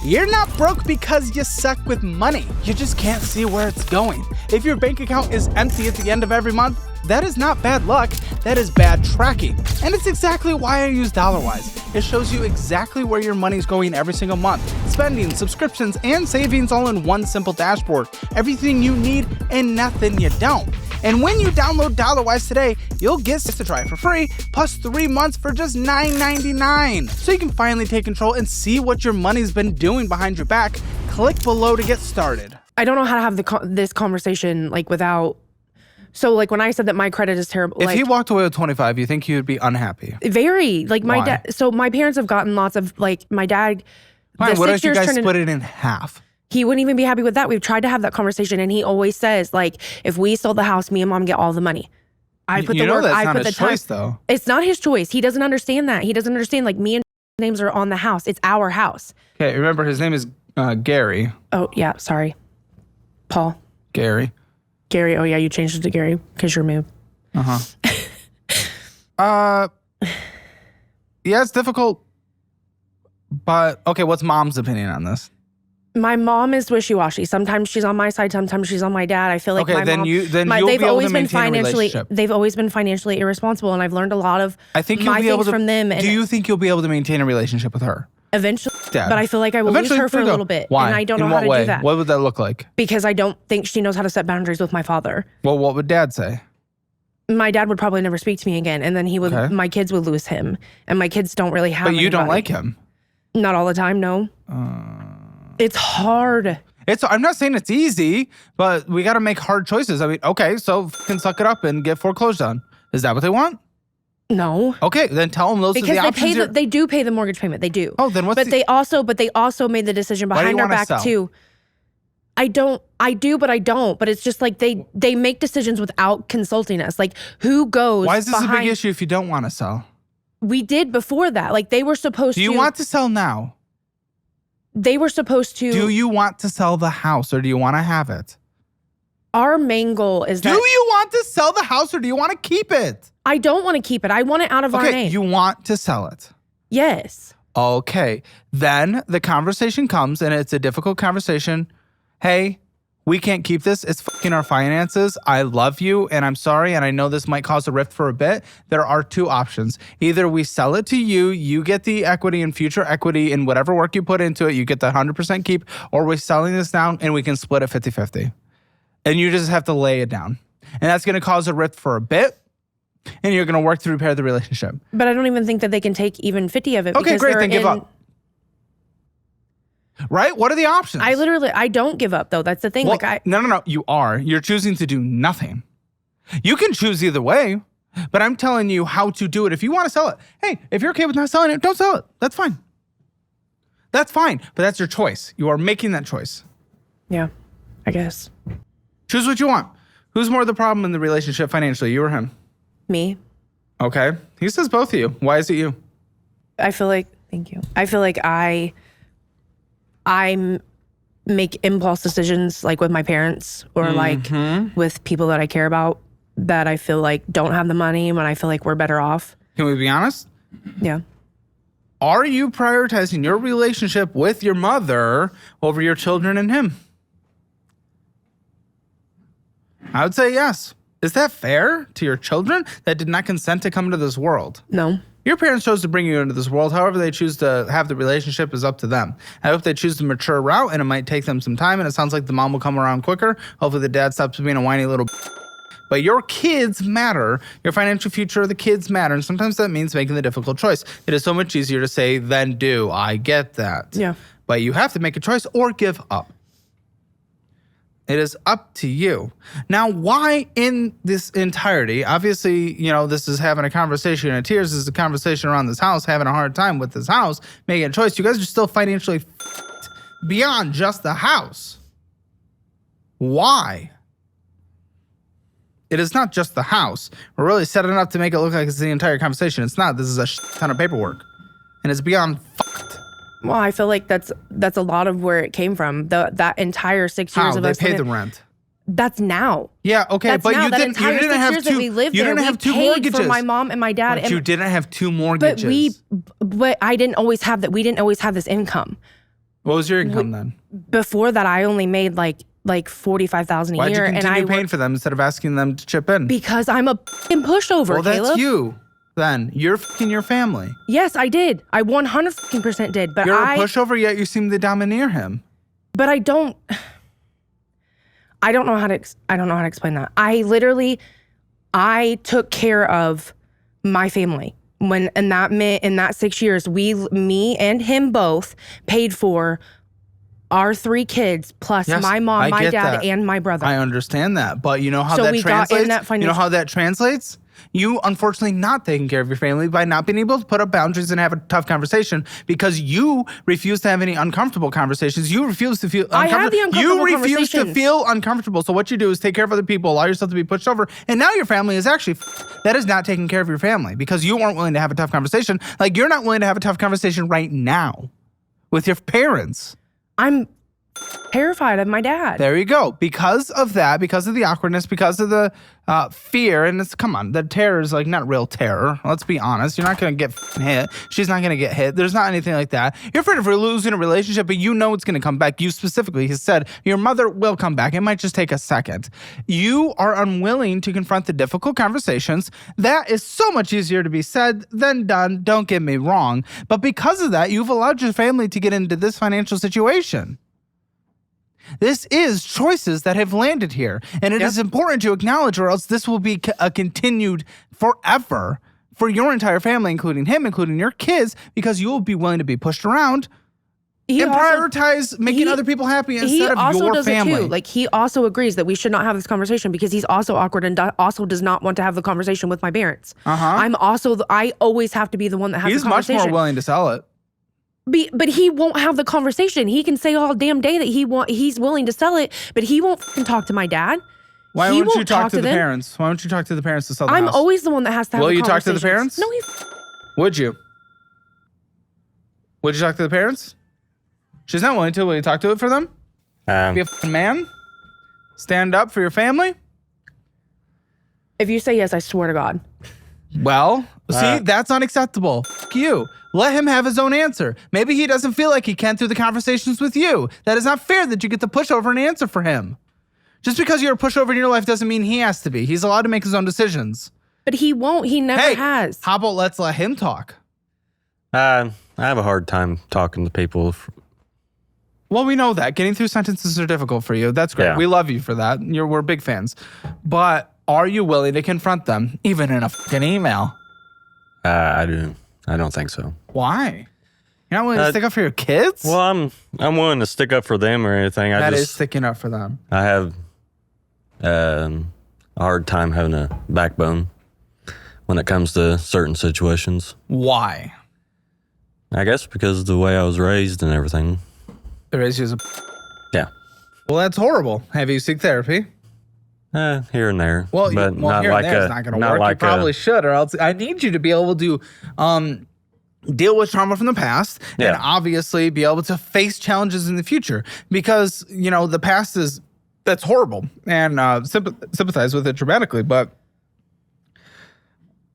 You're not broke because you suck with money. You just can't see where it's going. If your bank account is empty at the end of every month, that is not bad luck, that is bad tracking. And it's exactly why I use DollarWise. It shows you exactly where your money's going every single month. Spending, subscriptions, and savings all in one simple dashboard. Everything you need and nothing you don't. And when you download DollarWise today, you'll get to try it for free, plus 3 months for just $9.99. So you can finally take control and see what your money's been doing behind your back. Click below to get started. I don't know how to have this conversation like without. So like when I said that my credit is terrible, If like, he walked away with 25, you think he would be unhappy? very like my Why? dad. So my parents have gotten lots of like my dad. Fine, the what 6 if you years guys turned split it in half? He wouldn't even be happy with that. We've tried to have that conversation, and he always says like, if we sold the house, me and mom get all the money. I put the work. That's I not put the his time. choice, though. It's not his choice. He doesn't understand that. He doesn't understand like me and names are on the house. It's our house. Okay, remember his name is Gary. Oh yeah, sorry, Paul. Gary. Gary. Oh yeah, you changed it to Gary because you're moved. Yeah, it's difficult. But okay, what's mom's opinion on this? My mom is wishy-washy. Sometimes she's on my side, sometimes she's on my dad. I feel like Okay, my then mom. you'll they've be able always to been maintain a financially. relationship. They've always been financially irresponsible, and I've learned a lot of I think you'll my be able things to. from them. And Do you think you'll be able to maintain a relationship with her? eventually? Dad. But I feel like I will lose Eventually, her for there a you go. little bit, Why? and I don't In know how what to way? do that What would that look like? because I don't think she knows how to set boundaries with my father. Well, what would dad say? My dad would probably never speak to me again, and then he would. Okay. My kids would lose him, and my kids don't really have. But you don't anybody. like him. Not all the time, no. It's hard. I'm not saying it's easy, but we got to make hard choices. I mean, okay, so can suck it up and get foreclosed on. Is that what they want? No. Okay, then tell them those are Because the they options. pay they do pay the mortgage payment. They do. Oh, then what's But the- they also made the decision Why do you behind our wanna back sell? too. I do, but I don't. But it's just like they make decisions without consulting us. Like who goes Why is this behind, a big issue if you don't want to sell? We did before that. Like they were supposed Do you to want to sell now? they were supposed to Do you want to sell the house or do you want to have it? our main goal is Do that you want to sell the house or do you want to keep it? I don't want to keep it. I want it out of our Okay, name. you want to sell it. Yes. Okay, then the conversation comes and it's a difficult conversation. Hey, we can't keep this. It's fucking our finances. I love you and I'm sorry. And I know this might cause a rift for a bit. There are two options. Either we sell it to you, you get the equity and future equity in whatever work you put into it, you get the 100% keep, or we're selling this down and we can split it 50-50. And you just have to lay it down. And that's going to cause a rift for a bit. And you're going to work to repair the relationship. But I don't even think that they can take even 50 of it. Okay, because great. they're Then give in- up. Right? What are the options? I don't give up though. That's the thing. Well, like no. You are. You're choosing to do nothing. You can choose either way, but I'm telling you how to do it. If you want to sell it, hey, if you're okay with not selling it, don't sell it. That's fine. That's fine. But that's your choice. You are making that choice. yeah, I guess. Choose what you want. Who's more the problem in the relationship financially, you or him? Me. Okay. He says both of you. Why is it you? I feel like thank you. I feel like I make impulse decisions like with my parents or like with people that I care about that I feel like don't have the money when I feel like we're better off. Can we be honest? Yeah. Are you prioritizing your relationship with your mother over your children and him? I would say yes. Is that fair to your children that did not consent to come into this world? No. Your parents chose to bring you into this world. However they choose to have the relationship is up to them. I hope they choose the mature route, and it might take them some time, and it sounds like the mom will come around quicker. Hopefully the dad stops being a whiny little But your kids matter. Your financial future of the kids matter. And sometimes that means making the difficult choice. It is so much easier to say than do. I get that. Yeah. But you have to make a choice or give up. It is up to you. Now, why in this entirety, obviously, you know, this is having a conversation in tears. This is a conversation around this house, having a hard time with this house, making a choice. You guys are still financially beyond just the house. Why? It is not just the house. We're really setting it up to make it look like it's the entire conversation. It's not. This is a ton of paperwork. And it's beyond fucked. Well, I feel like that's a lot of where it came from. That entire 6 years How? of They us paid the living- rent. That's now. Yeah, okay, That's but now. you That didn't entire 6 have years two. that we lived You there, didn't we have two paid mortgages. for my mom and my dad. But you didn't have two mortgages. But I didn't always have that. We didn't always have this income. What was your income then? Before that, I only made like $45,000 a Why'd you year, continue and I paying for them instead of asking them to chip in? because I'm a fucking pushover. Well, that's Caleb. you. Then you're fucking your family. Yes, I did. I 100% did. But You're a pushover, yet you seem to domineer him. But I don't. I don't know how to explain that. I took care of my family when in that 6 years, me and him both paid for our 3 kids plus Yes, my mom, I my get dad, that. and my brother. I understand that, but you know how So that we got in translates? that You know financial- how that translates? You unfortunately not taking care of your family by not being able to put up boundaries and have a tough conversation because you refuse to have any uncomfortable conversations. You refuse to feel I have the uncomfortable You refuse to conversations. feel uncomfortable. So what you do is take care of other people, allow yourself to be pushed over, and now your family is actually that is not taking care of your family because you weren't willing to have a tough conversation. Like you're not willing to have a tough conversation right now with your parents. I'm terrified of my dad. There you go. Because of that, because of the awkwardness, because of the fear, and it's, come on, the terror is like not real terror. Let's be honest. You're not going to get hit. She's not going to get hit. There's not anything like that. You're afraid of losing a relationship, but you know it's going to come back. You specifically has said your mother will come back. It might just take a second. You are unwilling to confront the difficult conversations. That is so much easier to be said than done. Don't get me wrong. But because of that, you've allowed your family to get into this financial situation. This is choices that have landed here. And it is important to acknowledge, or else this will be a continued forever for your entire family, including him, including your kids, because you will be willing to be pushed around and prioritize making other people happy instead of also your does family. It too. Like he also agrees that we should not have this conversation because he's also awkward and also does not want to have the conversation with my parents. I'm also, I always have to be the one that has He's the much conversation. more willing to sell it. But he won't have the conversation. He can say all damn day that he's willing to sell it, but he won't fucking talk to my dad. Why He won't you won't talk to the them. parents? Why don't you talk to the parents to sell the I'm house? always the one that has to have Will the you talk to the conversations. parents? No, Would you? Would you talk to the parents? She's not willing to. Will you talk to it for them? Be a fucking man? Stand up for your family? if you say yes, I swear to God. Well, see, that's unacceptable. Fuck you. Let him have his own answer. Maybe he doesn't feel like he can through the conversations with you. That is not fair that you get to push over an answer for him. Just because you're a pushover in your life doesn't mean he has to be. He's allowed to make his own decisions. But he won't. He never has. How about let's let him talk? I have a hard time talking to people. Well, we know that. Getting through sentences are difficult for you. That's great. Yeah. We love you for that. We're big fans. But are you willing to confront them, even in a fucking email? I don't think so. Why? You're not willing to stick up for your kids? Well, I'm willing to stick up for them or anything. That is sticking up for them. I have a hard time having a backbone when it comes to certain situations. Why? I guess because of the way I was raised and everything. The raise you as a... Yeah. Well, that's horrible. Have you seek therapy? Here and there. Well, but well not here like and there is not going to work. You probably should, or else I need you to be able to deal with trauma from the past and obviously be able to face challenges in the future, because, you know, the past that's horrible, and sympathize with it dramatically. But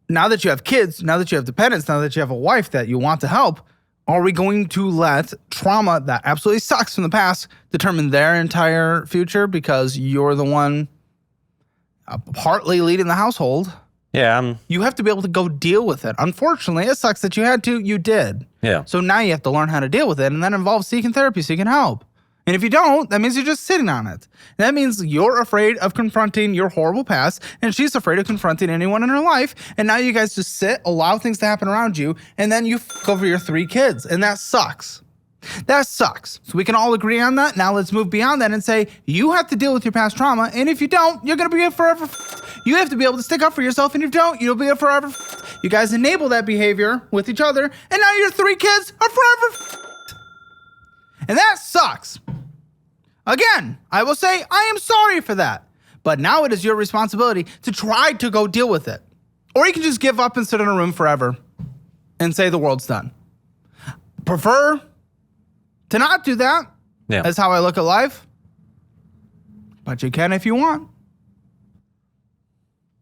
now that you have kids, now that you have dependents, now that you have a wife that you want to help, are we going to let trauma that absolutely sucks from the past determine their entire future because you're the one partly leading the household? Yeah. You have to be able to go deal with it. Unfortunately, it sucks that you had to. You did. Yeah. So now you have to learn how to deal with it, and that involves seeking therapy, seeking help. And if you don't, that means you're just sitting on it. That means you're afraid of confronting your horrible past, and she's afraid of confronting anyone in her life. And now you guys just sit, allow things to happen around you, and then you fuck over your 3 kids. And that sucks. That sucks. So we can all agree on that. Now let's move beyond that and say, you have to deal with your past trauma, and if you don't, you're going to be a forever. You have to be able to stick up for yourself, and if you don't, you'll be a forever. You guys enable that behavior with each other, and now your 3 kids are forever. And that sucks. Again, I will say I am sorry for that. But now it is your responsibility to try to go deal with it. Or you can just give up and sit in a room forever and say the world's done. Prefer to not do that. Yeah. That's how I look at life. But you can if you want.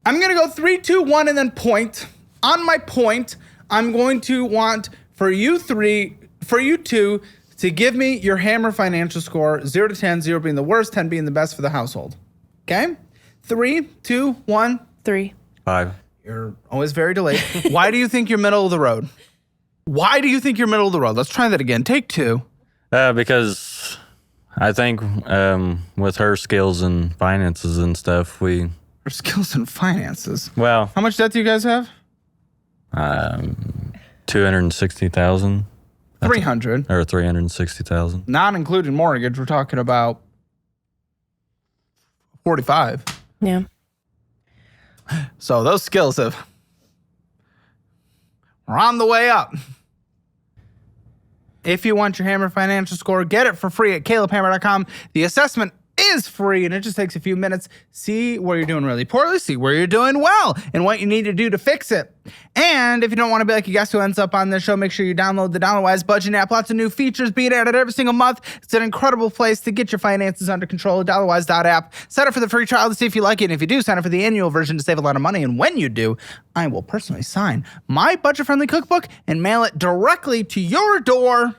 I'm going to go 3, 2, 1, and then point. On my point, I'm going to want for you two to give me your Hammer financial score, 0 to 10, 0 being the worst, 10 being the best for the household. Okay? 3, 2, 1. 3. 5. You're always very delayed. Why do you think you're middle of the road? Why do you think you're middle of the road? Let's try that again. Take 2. Because I think with her skills and finances and stuff, Her skills and finances. well, How much debt do you guys have? 260,000 $300. or 360,000. Not including mortgage. We're talking about 45. Yeah. So those skills we're on the way up. If you want your Hammer financial score, get it for free at calebhammer.com. The assessment is free and it just takes a few minutes. See where you're doing really poorly, see where you're doing well, and what you need to do to fix it. And if you don't want to be like a guest who ends up on this show, make sure you download the DownloadWise budgeting app. Lots of new features being added every single month. It's an incredible place to get your finances under control. DownloadWise.app. Sign up for the free trial to see if you like it. And if you do, sign up for the annual version to save a lot of money. And when you do, I will personally sign my budget-friendly cookbook and mail it directly to your door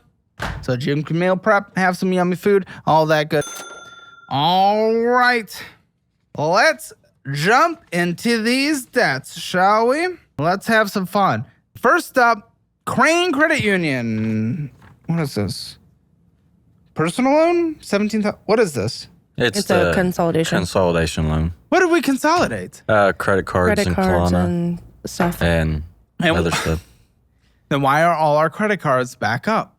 so that you can meal prep, have some yummy food, all that good. All right, let's jump into these debts, shall we? Let's have some fun. First up, Crane Credit Union. What is this? Personal loan? 17,000. What is this? It's a consolidation. Consolidation loan. What did we consolidate? Credit cards Credit and cards Klarna and stuff. and other stuff. Then why are all our credit cards back up?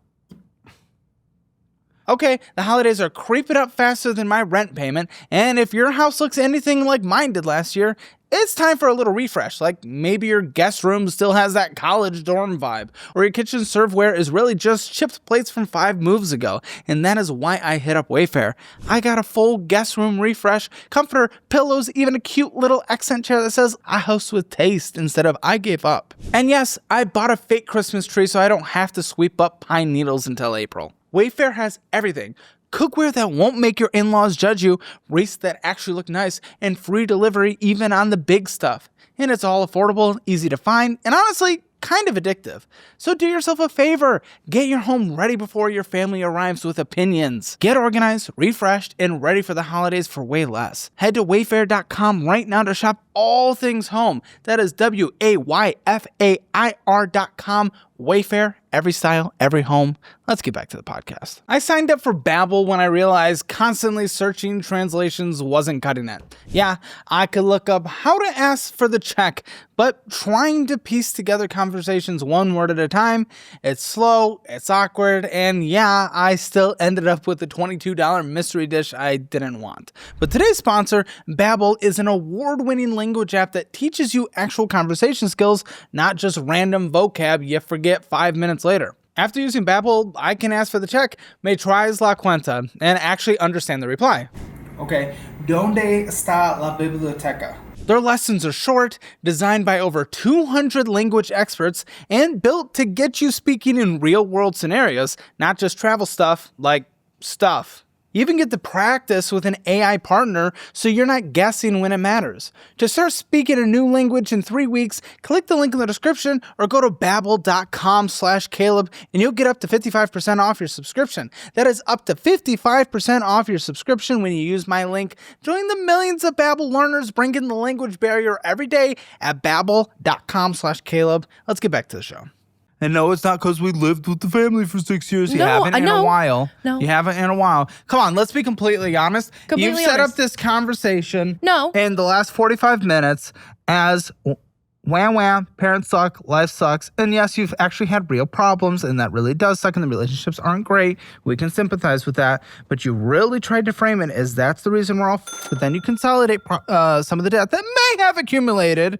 Okay, the holidays are creeping up faster than my rent payment, and if your house looks anything like mine did last year, it's time for a little refresh. Like maybe your guest room still has that college dorm vibe, or your kitchen serveware is really just chipped plates from 5 moves ago, and that is why I hit up Wayfair. I got a full guest room refresh, comforter, pillows, even a cute little accent chair that says I host with taste instead of I gave up. And yes, I bought a fake Christmas tree so I don't have to sweep up pine needles until April. Wayfair has everything. Cookware that won't make your in-laws judge you, wreaths that actually look nice, and free delivery even on the big stuff. And it's all affordable, easy to find, and honestly, kind of addictive. So do yourself a favor. Get your home ready before your family arrives with opinions. Get organized, refreshed, and ready for the holidays for way less. Head to wayfair.com right now to shop all things home. That is WAYFAIR.com. Wayfair, every style, every home. Let's get back to the podcast. I signed up for Babbel when I realized constantly searching translations wasn't cutting it. Yeah, I could look up how to ask for the check, but trying to piece together conversations one word at a time, it's slow, it's awkward, and yeah, I still ended up with the $22 mystery dish I didn't want. But today's sponsor, Babbel, is an award-winning language app that teaches you actual conversation skills, not just random vocab you forget 5 minutes later. After using Babbel, I can ask for the check, me traes la cuenta, and actually understand the reply. Okay, ¿dónde está la biblioteca? Their lessons are short, designed by over 200 language experts, and built to get you speaking in real-world scenarios, not just travel stuff like stuff. You even get to practice with an AI partner so you're not guessing when it matters. To start speaking a new language in 3 weeks, click the link in the description or go to babbel.com/Caleb and you'll get up to 55% off your subscription. That is up to 55% off your subscription when you use my link. Join the millions of Babbel learners breaking the language barrier every day at babbel.com/Caleb. Let's get back to the show. And no, it's not because we lived with the family for 6 years. You haven't in a while. No. You haven't in a while. Come on, let's be completely honest. You've set up this conversation in the last 45 minutes as wham wham, parents suck, life sucks. And yes, you've actually had real problems, and that really does suck, and the relationships aren't great. We can sympathize with that. But you really tried to frame it as that's the reason we're all but then you consolidate some of the debt that may have accumulated.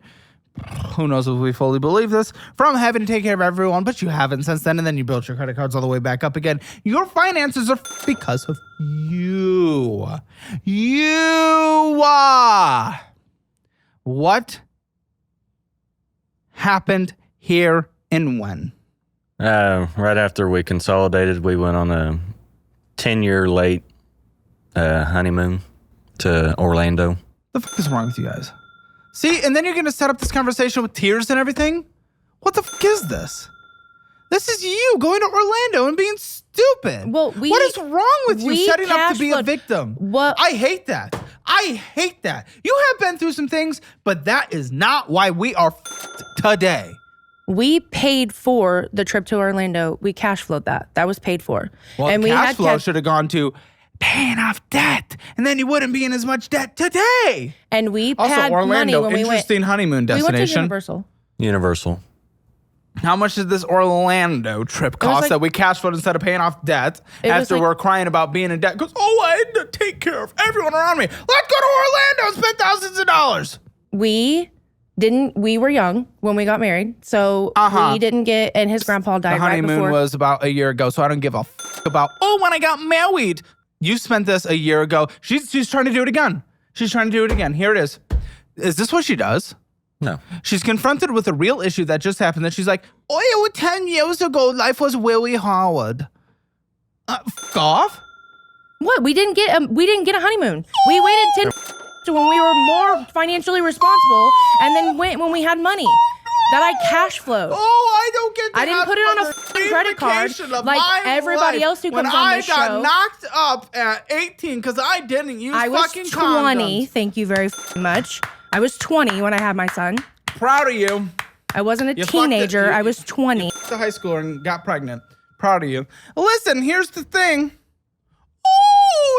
Who knows if we fully believe this, from having to take care of everyone, but you haven't since then, and then you built your credit cards all the way back up again. Your finances are because of you. What happened here and when? Right after we consolidated, we went on a 10-year late honeymoon to Orlando. The fuck is wrong with you guys? See, and then you're going to set up this conversation with tears and everything? What the fuck is this? This is you going to Orlando and being stupid. Well, what is wrong with you setting up to be a victim? What? I hate that. You have been through some things, but that is not why we are today. We paid for the trip to Orlando. We cash flowed that. That was paid for. Well, and cash flow should have gone to paying off debt, and then you wouldn't be in as much debt today. And we Also, had money Orlando, when we went. interesting honeymoon We went to destination. Universal. How much did this Orlando trip cost like- that we cash flowed instead of paying off debt It was after like- we're crying about being in debt? Because, I had to take care of everyone around me. Let's go to Orlando and spend thousands of dollars. We were young when we got married, so we didn't get, and his grandpa died The right honeymoon before. was about a year ago, so I don't give a about, when I got married. You spent this a year ago. She's trying to do it again. She's trying to do it again. Here it is. Is this what she does? No. She's confronted with a real issue that just happened. That she's like, 10 years ago, life was really hard. F off. What? We didn't get a honeymoon. We waited 10 to when we were more financially responsible, and then went when we had money that I cash flowed. I don't get. I didn't put it on a f***ing credit card like everybody else who comes on this show. When I got knocked up at 18 because I didn't use I was fucking 20. condoms. Thank you very much. I was 20 when I had my son. Proud of you. I wasn't a You fucked it. teenager. You- I was 20. The high schooler and got pregnant. Proud of you. Listen, here's the thing.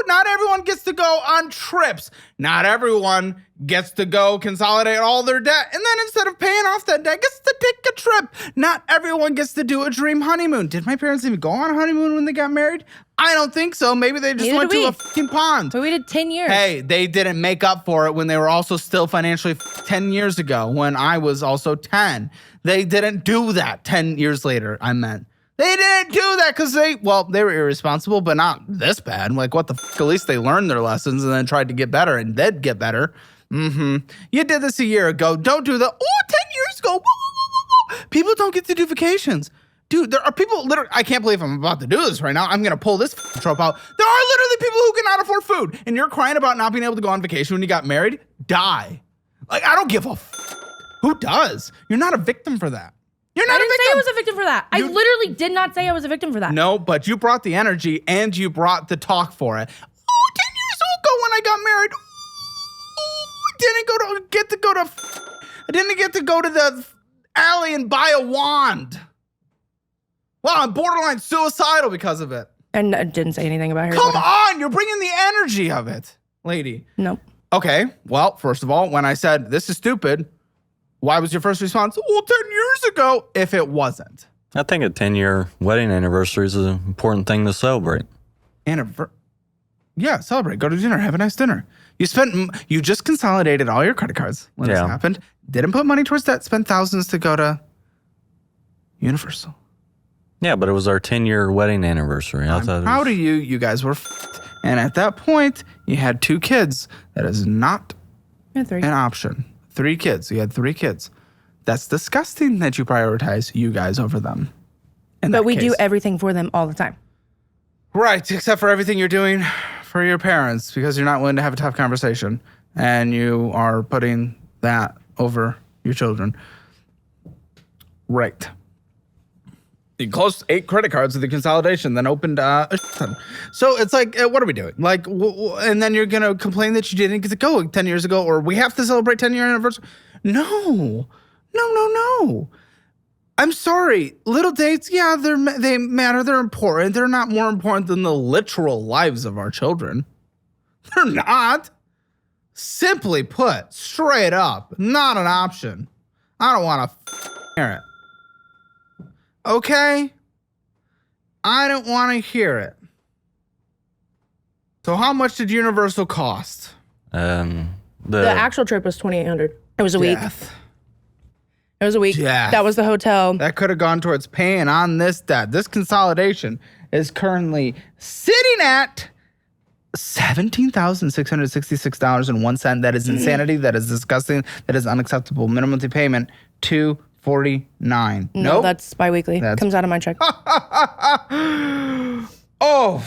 Not everyone gets to go on trips. Not everyone gets to go consolidate all their debt. And then instead of paying off that debt, gets to take a trip. Not everyone gets to do a dream honeymoon. Did my parents even go on a honeymoon when they got married? I don't think so. Maybe they just Neither went did to we. a fucking pond. But we did 10 years. Hey, they didn't make up for it when they were also still financially 10 years ago when I was also 10. They didn't do that 10 years later, I meant. They didn't do that because they were irresponsible, but not this bad. Like, what the fuck? At least they learned their lessons and then tried to get better and did get better. You did this a year ago. Don't do the, 10 years ago. People don't get to do vacations. Dude, there are people literally, I can't believe I'm about to do this right now. I'm going to pull this trope out. There are literally people who cannot afford food, and you're crying about not being able to go on vacation when you got married. Die. Like, I don't give a Who does? You're not a victim for that. You're not I a didn't victim. say I was a victim for that. I literally did not say I was a victim for that. No, but you brought the energy and you brought the talk for it. 10 years ago when I got married. I didn't get to go to the alley and buy a wand. Well, I'm borderline suicidal because of it. And I didn't say anything about Harry Come Potter. on, you're bringing the energy of it, lady. Nope. Okay, well, first of all, when I said this is stupid, why was your first response? 10 years ago, if it wasn't. I think a 10-year wedding anniversary is an important thing to celebrate. Yeah, celebrate. Go to dinner. Have a nice dinner. You just consolidated all your credit cards when this happened. Didn't put money towards that. Spent thousands to go to Universal. Yeah, but it was our 10-year wedding anniversary. I'm proud of you. You guys were and at that point, you had 2 kids. That is not Yeah, 3. an option. 3 kids. You had 3 kids. That's disgusting that you prioritize you guys over them. But we do everything for them all the time. Right, except for everything you're doing for your parents because you're not willing to have a tough conversation and you are putting that over your children. Right. You closed 8 credit cards with the consolidation, then opened a ton. So it's like, what are we doing? Like, and then you're going to complain that you didn't get to go 10 years ago or we have to celebrate 10-year anniversary. No. I'm sorry. Little dates, yeah, they matter. They're important. They're not more important than the literal lives of our children. They're not. Simply put, straight up, not an option. I don't want to hear it. Okay? I don't want to hear it. So how much did Universal cost? The actual trip was $2,800. It was a week. It was a week. Death. That was the hotel. That could have gone towards paying on this debt. This consolidation is currently sitting at $17,666.01. That is insanity. That is disgusting. That is unacceptable. Minimum monthly payment $249. No, Nope. that's biweekly. Comes out of my check. Oh,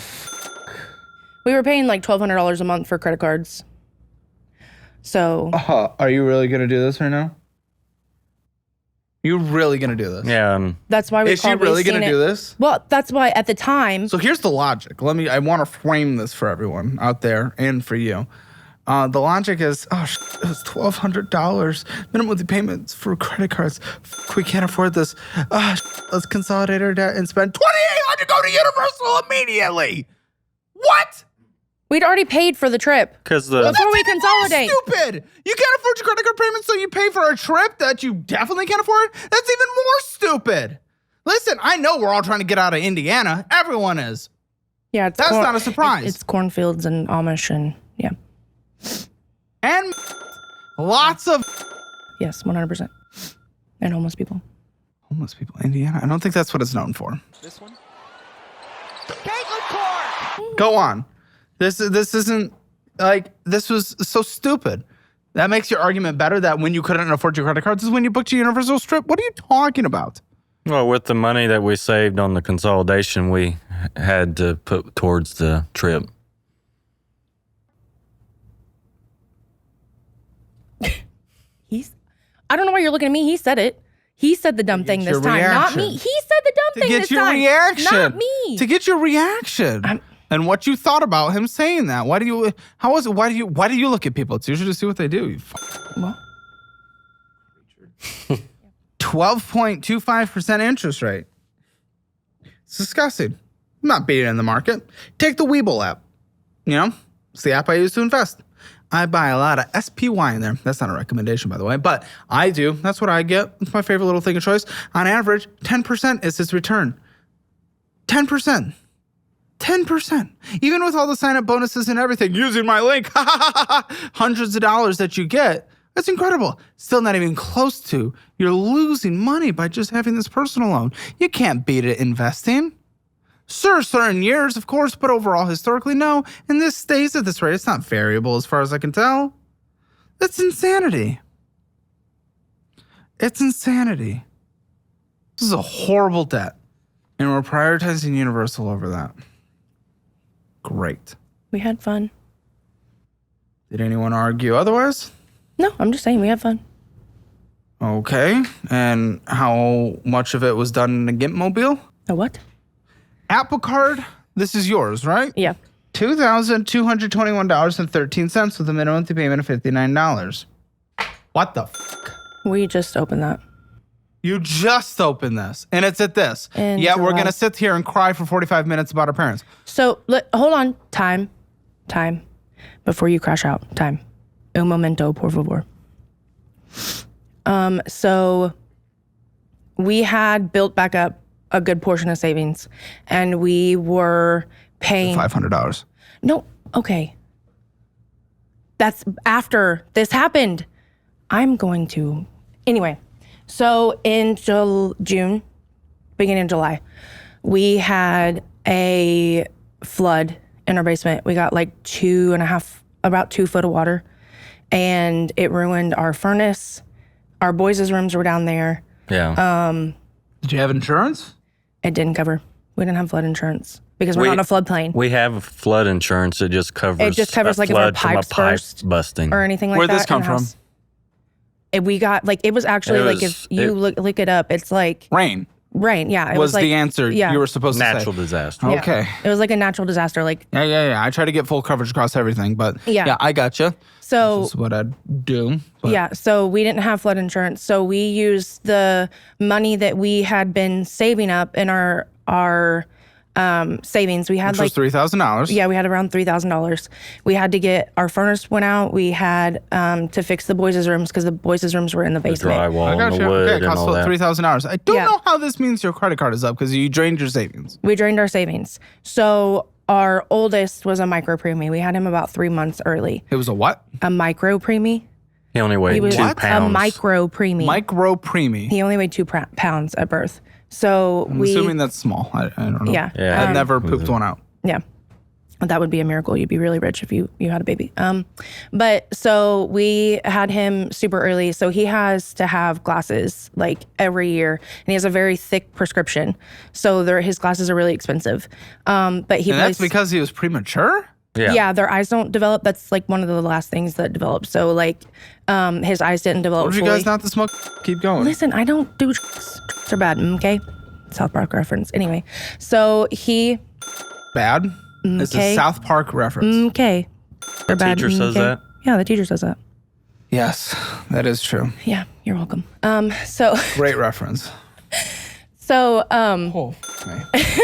We were paying like $1,200 a month for credit cards. So are you really gonna do this right now? You really gonna do this? Yeah. that's why we Is she called really Racine gonna it. do this? Well, that's why at the time. So here's the logic. I want to frame this for everyone out there and for you. The logic is, it was $1,200 minimum monthly payments for credit cards. We can't afford this. Let's consolidate our debt and spend $2,800 to go to Universal immediately. What? We'd already paid for the trip. Because Before we consolidate. Stupid. You can't afford your credit card payments, so you pay for a trip that you definitely can't afford? That's even more stupid. Listen, I know we're all trying to get out of Indiana. Everyone is. Yeah, it's That's not a surprise. It's cornfields and Amish and yeah. And lots of Yes, 100%. And homeless people. homeless people. Indiana. I don't think that's what it's known for. This one. Caitlin Clark. Go on. This isn't like this was so stupid. That makes your argument better that when you couldn't afford your credit cards is when you booked your Universal trip. What are you talking about? well, with the money that we saved on the consolidation, we had to put towards the trip. I don't know why you're looking at me. He said it. He said the dumb thing this your time, not reaction. me. He said the dumb To thing get this your time, reaction. not me. To get your reaction. And what you thought about him saying that. Why do you look at people? It's usually to see what they do. You Well, 12.25% interest rate. It's disgusting. I'm not beating it in the market. Take the Webull app. You know, it's the app I use to invest. I buy a lot of SPY in there. That's not a recommendation, by the way, but I do. That's what I get. It's my favorite little thing of choice. On average, 10% is its return. 10%. 10%. Even with all the sign-up bonuses and everything, using my link, hundreds of dollars that you get, that's incredible. Still not even close to. You're losing money by just having this personal loan. You can't beat it investing. Sure, certain years, of course, but overall, historically, no. And this stays at this rate. It's not variable as far as I can tell. That's insanity. It's insanity. This is a horrible debt. And we're prioritizing Universal over that. Great. we had fun. Did anyone argue otherwise? No, I'm just saying we had fun. Okay. And how much of it was done in a GIMP mobile? A what? Apple Card, this is yours, right? Yeah. $2,221.13 with a minimum payment of $59. What the f? We just opened that. You just opened this, and it's at this. In Yeah, we're July. going to sit here and cry for 45 minutes about our parents. So hold on. Time. Before you crash out. Time. Un momento, por favor. So we had built back up a good portion of savings, and we were paying $500. No, okay. That's after this happened. I'm going to anyway. So in June, beginning of July, we had a flood in our basement. We got like about 2 foot of water, and it ruined our furnace. Our boys' rooms were down there. Yeah. Did you have insurance? It didn't cover. We didn't have flood insurance because we're not a floodplain We have flood insurance. It just covers. It just covers, a like, if our flood from a pipes pipe burst busting. or anything like Where'd that. this come in the from? house. We got like it was actually It like was- if you look it up, it's like Rain rain. Yeah, it was like, the answer yeah. you were supposed Natural to say. disaster. Yeah. Okay. It was like a natural disaster. Like Yeah. I try to get full coverage across everything, but Yeah. I gotcha. so. This is what I'd do. But Yeah, so we didn't have flood insurance. So we used the money that we had been saving up in our savings. We had which like was $3,000. yeah, we had around $3,000. We had to get our furnace went out. We had to fix the boys' rooms because the boys' rooms were in the The basement. drywall I and gotcha. the wood Okay, it and all costs that. $3,000. I don't Yeah. know how this means your credit card is up because you drained your savings. We drained our savings. So our oldest was a micro preemie. We had him about 3 months early. It was a what? A micro preemie. He only He weighed was 2 a pounds. micro preemie. Micro preemie. He only weighed 2 pounds at birth. So I'm we assuming that's small. I don't know. Yeah. Yeah. I've never pooped one out. Yeah. That would be a miracle. You'd be really rich if you had a baby. But so we had him super early. So he has to have glasses like every year. And he has a very thick prescription. So his glasses are really expensive. But he And that's plays, because he was premature? yeah, their eyes don't develop. That's like one of the last things that develop. So like his eyes didn't develop What if you fully. guys not to smoke? Keep going. Listen, I don't do drugs. Drugs are bad, okay? South Park reference. Anyway, so he, Bad? It's a Okay. South Park reference. okay. The teacher says that. Yeah, the teacher says that. Yes, that is true. Yeah, you're welcome. So Great reference. So, Oh, okay.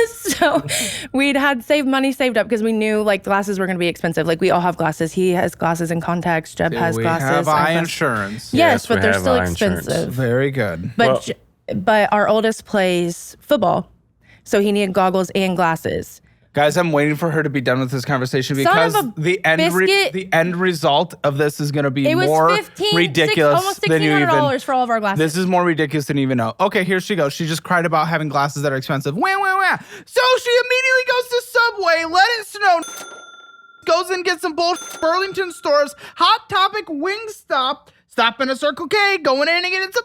so So we'd had money saved up because we knew like glasses were going to be expensive. Like we all have glasses. He has glasses and contacts. Jeb has we glasses. have eye have insurance. Yes, but we they're have still eye insurance. expensive. Very good. But our oldest plays football, so he needed goggles and glasses. Guys, I'm waiting for her to be done with this conversation because Son of a the end result of this is going to be It was more $1,500, ridiculous almost than you even. $1,600 for all of our glasses. This is more ridiculous than you even know. Okay, here she goes. She just cried about having glasses that are expensive. Wah, wah, wah. So she immediately goes to Subway, let it snow, goes and gets some bullshit Burlington stores, Hot Topic Wingstop, stop in a Circle K, going in and getting some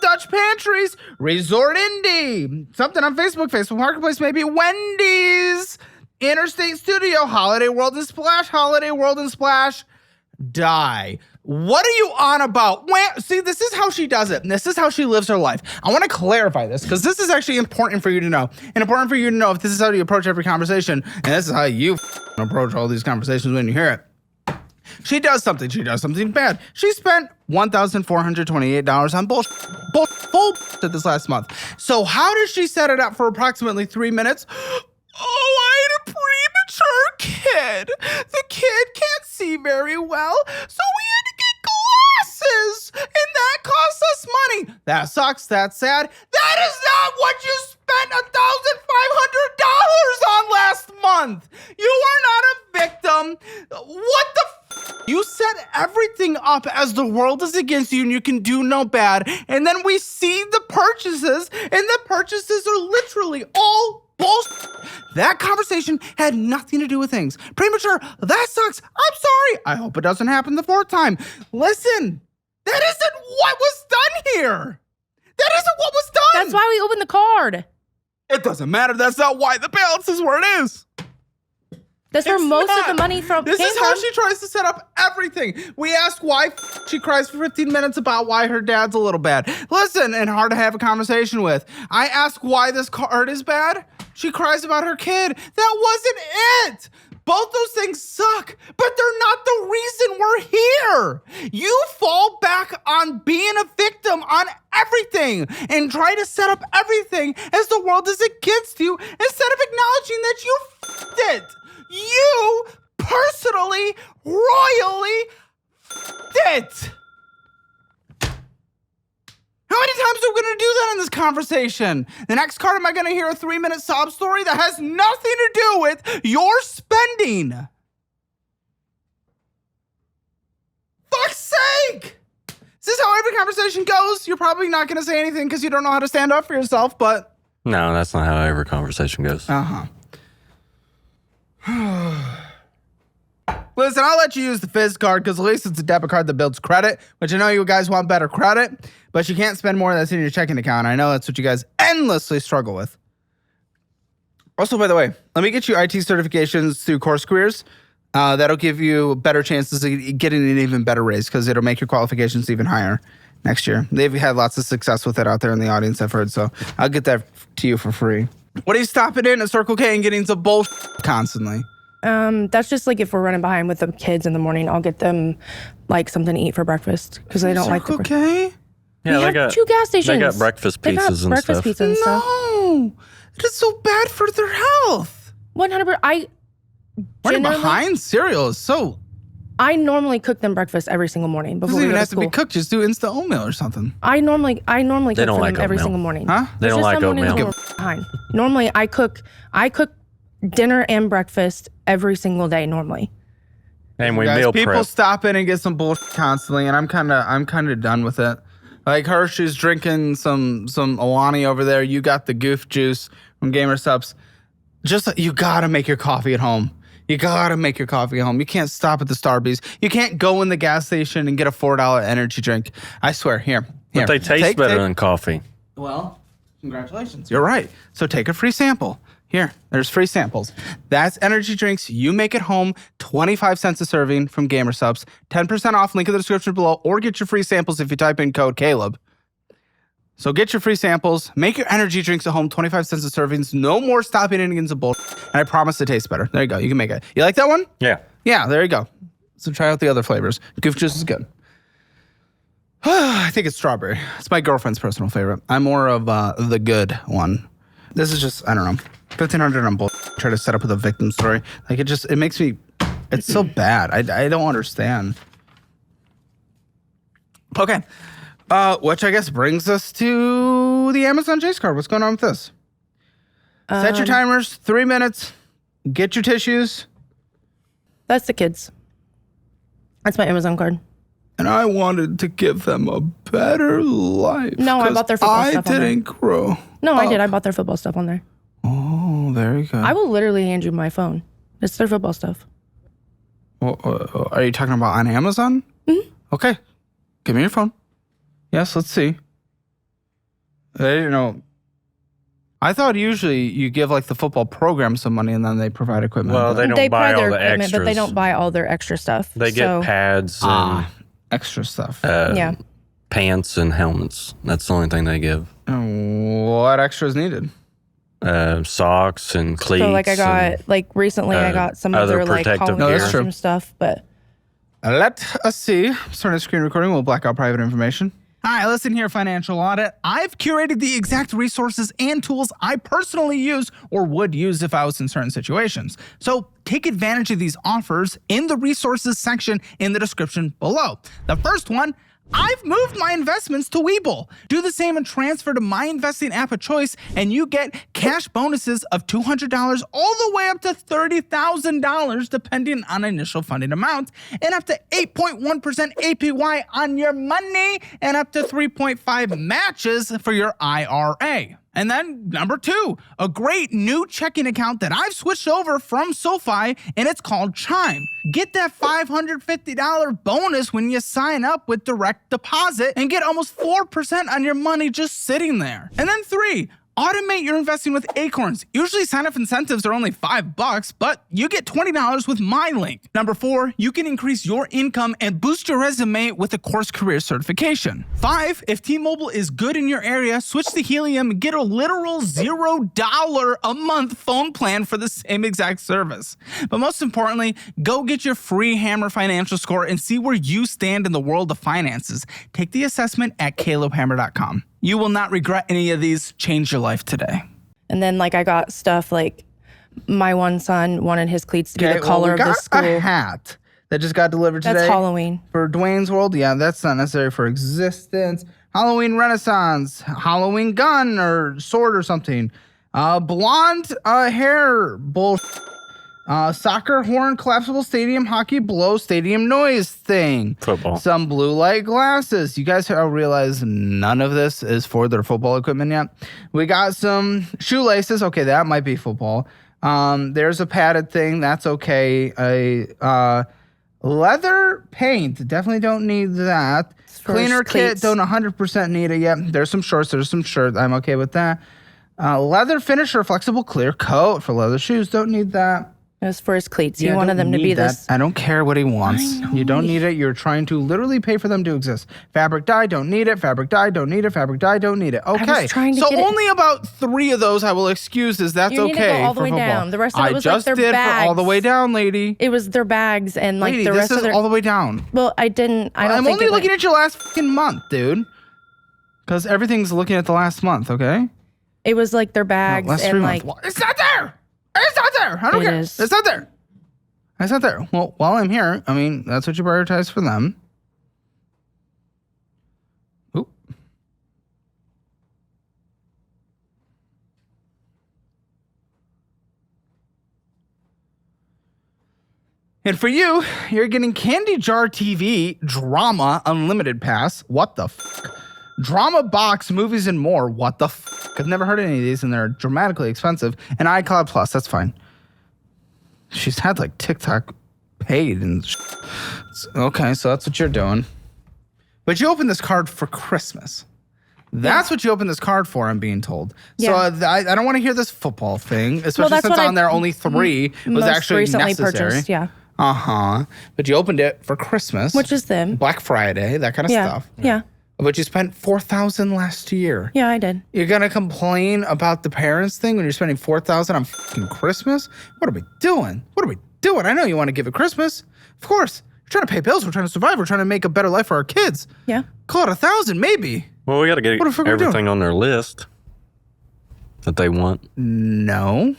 Dutch Pantries, Resort Indie, something on Facebook Marketplace, maybe Wendy's, Interstate Studio, Holiday World and Splash, die. What are you on about? See, this is how she does it. And this is how she lives her life. I want to clarify this because this is actually important for you to know. And important for you to know if this is how you approach every conversation. And this is how you approach all these conversations when you hear it. She does something bad. She spent $1,428 on bullshit this last month. So how does she set it up for approximately 3 minutes? Oh, I had a premature kid. The kid can't see very well, so we had to get glasses, and that cost us money. That sucks. That's sad. That is not what you spent $1,500 on last month. You are not a victim. What the You set everything up as the world is against you and you can do no bad. And then we see the purchases, and the purchases are literally all bullshit. That conversation had nothing to do with things. Premature, that sucks. I'm sorry. I hope it doesn't happen the fourth time. Listen, that isn't what was done here. That isn't what was done. That's why we opened the card. It doesn't matter. That's not why the balance is where it is. That's where most of the money This is how she tries to set up everything. We ask why she cries for 15 minutes about why her dad's a little bad. Listen, and hard to have a conversation with. I ask why this card is bad. She cries about her kid. That wasn't it. Both those things suck, but they're not the reason we're here. You fall back on being a victim on everything and try to set up everything as the world is against you instead of acknowledging that you f***ed it. You personally, royally f***ed it. How many times are we going to do that in this conversation? The next card, am I going to hear a 3-minute sob story that has nothing to do with your spending? Fuck's sake! This is how every conversation goes. You're probably not going to say anything because you don't know how to stand up for yourself, but... No, that's not how every conversation goes. Uh-huh. Listen, I'll let you use the Fizz card because at least it's a debit card that builds credit, which I know you guys want better credit, but you can't spend more that's in your checking account. I know that's what you guys endlessly struggle with. Also, by the way, let me get you IT certifications through Course Careers. That'll give you better chances of getting an even better raise because it'll make your qualifications even higher next year. They've had lots of success with it out there in the audience, I've heard, so I'll get that to you for free. What are you stopping in at Circle K and getting some bullshit constantly? That's just like if we're running behind with the kids in the morning, I'll get them like something to eat for breakfast because they don't like the Okay. Yeah, we have 2 gas stations. They got breakfast They got pizzas and breakfast stuff. pizza and stuff. No, it is so bad for their health. 100%. Running behind cereal is so. I normally cook them breakfast every single morning before Doesn't we even go to have to school. be cooked. Just do instant oatmeal or something. I normally cook don't for like them every oatmeal. single morning. Huh? They There's don't just like some mornings oatmeal. we're behind. Normally, I cook dinner and breakfast every single day. Normally, And we Guys, meal people prep. stop in and get some bullshit constantly, and I'm kind of done with it. Like her, she's drinking some Alani over there. You got the goof juice from GamerSupps. Just you gotta make your coffee at home. You gotta make your coffee at home. You can't stop at the Starbucks. You can't go in the gas station and get a $4 energy drink. I swear. Here. But they taste better than coffee. Well, congratulations. You're right. So take a free sample. Here, there's free samples. That's energy drinks you make at home, 25 cents a serving from GamerSupps. 10% off, link in the description below, or get your free samples if you type in code Caleb. So get your free samples, make your energy drinks at home, 25 cents a servings, no more stopping in against a bullshit, and I promise it tastes better. There you go, you can make it. You like that one? Yeah. Yeah, there you go. So try out the other flavors. Goof juice is good. I think it's strawberry. It's my girlfriend's personal favorite. I'm more of the good one. This is just, I don't know. $1,500 on bull. Try to set up with a victim story. Like it makes me. It's so bad. I don't understand. Okay, which I guess brings us to the Amazon Chase card. What's going on with this? Set your timers. 3 minutes. Get your tissues. That's the kids. That's my Amazon card. And I wanted to give them a better life. No, I bought their football stuff on there. I didn't grow. No, I did. I bought their football stuff on there. Oh, very good. I will literally hand you my phone. It's their football stuff. Well, are you talking about on Amazon? Mm-hmm. Okay. Give me your phone. Yes, let's see. I thought usually you give like the football program some money and then they provide equipment. Well, they don't buy all the extras. But they don't buy all their extra stuff. They get pads and extra stuff. Pants and helmets. That's the only thing they give. What extra is needed? Socks and cleats. So like I got recently I got some of their like Halloween stuff, but let us see. I'm starting a screen recording. We'll black out private information. Hi, listen here, Financial Audit. I've curated the exact resources and tools I personally use or would use if I was in certain situations. So take advantage of these offers in the resources section in the description below. The first one, I've moved my investments to Webull. Do the same and transfer to my investing app of choice, and you get cash bonuses of $200 all the way up to $30,000, depending on initial funding amount, and up to 8.1% APY on your money, and up to 3.5 matches for your IRA. And then number 2, a great new checking account that I've switched over from SoFi, and it's called Chime. Get that $550 bonus when you sign up with direct deposit and get almost 4% on your money just sitting there. And then 3, automate your investing with Acorns. Usually sign-up incentives are only $5, but you get $20 with my link. Number 4, you can increase your income and boost your resume with a course career certification. 5, if T-Mobile is good in your area, switch to Helium and get a literal $0 a month phone plan for the same exact service. But most importantly, go get your free Hammer financial score and see where you stand in the world of finances. Take the assessment at calebhammer.com. You will not regret any of these. Change your life today. And then like I got stuff like my one son wanted his cleats to be the color of the school. A hat that just got delivered today. That's Halloween. For Dwayne's World. Yeah, that's not necessary for existence. Halloween Renaissance. Halloween gun or sword or something. Blonde hair bullshit. Soccer horn, collapsible stadium, hockey blow, stadium noise thing. Football. Some blue light glasses. You guys realize none of this is for their football equipment yet. We got some shoelaces. Okay, that might be football. There's a padded thing. That's okay. Leather paint. Definitely don't need that. Cleaner kit. Don't 100% need it yet. There's some shorts. There's some shirts. I'm okay with that. Leather finisher, flexible clear coat for leather shoes. Don't need that. It was for his cleats. He wanted them to be this. I don't care what he wants. You don't need it. You're trying to literally pay for them to exist. Fabric dye, don't need it. Fabric dye, don't need it. Fabric dye, don't need it. Okay. I was trying to so only about 3 of those I will excuse as that's you okay. You need to go all the way down. The rest of it was like their bags. I just did for all the way down, lady. It was their bags and like lady, the rest of their... all the way down. Well, I don't I'm think only looking at your last fucking month, dude. Because everything's looking at the last month, okay? It was like their bags last and 3 like... months. It's not there! It's not there! I don't care. It's not there. It's not there. Well, while I'm here, I mean, that's what you prioritize for them. Oop. And for you, you're getting Candy Jar TV Drama Unlimited Pass. What the fuck? Drama Box, Movies and More. What the fuck? I've never heard of any of these, and they're dramatically expensive. And iCloud Plus, that's fine. She's had like TikTok paid and okay, so that's what you're doing. But you opened this card for Christmas. That's what you opened this card for, I'm being told. Yeah. So I don't want to hear this football thing, especially since on there only 3 was actually recently necessary. Purchased, yeah. But you opened it for Christmas. Which is them. Black Friday, that kind of stuff. Yeah. But you spent $4,000 last year. Yeah, I did. You're gonna complain about the parents thing when you're spending $4,000 on fucking Christmas? What are we doing? What are we doing? I know you want to give it Christmas. Of course. You're trying to pay bills. We're trying to survive. We're trying to make a better life for our kids. Yeah. Call it $1,000, maybe. Well, we got to get everything on their list that they want. No.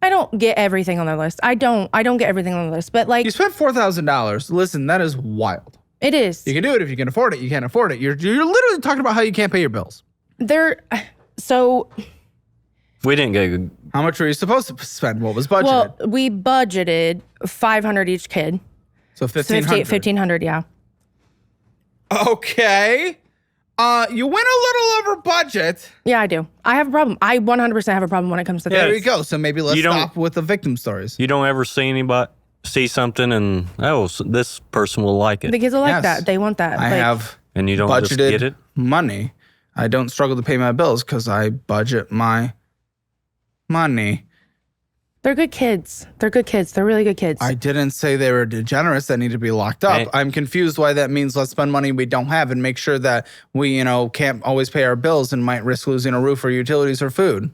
I don't get everything on their list. I don't get everything on the list, but like You spent $4,000. Listen, that is wild. it is. You can do it if you can afford it. You can't afford it. You're literally talking about how you can't pay your bills. So We didn't get. How much were you supposed to spend? What was budgeted? well, we budgeted $500 each kid. So $1,500. $1,500, yeah. Okay. You went a little over budget. Yeah, I do. I have a problem. I 100% have a problem when it comes to There things. you go. So maybe let's You don't- stop with the victim stories. You don't ever see something and this person will like it, The kids will like Yes. that. They want that. I Like, have and you don't just budgeted get it. money. I don't struggle to pay my bills because I budget my money. They're good kids. They're good kids. They're really good kids. I didn't say they were degenerates that need to be locked up. Hey. I'm confused why that means let's spend money we don't have and make sure that we, can't always pay our bills and might risk losing a roof or utilities or food.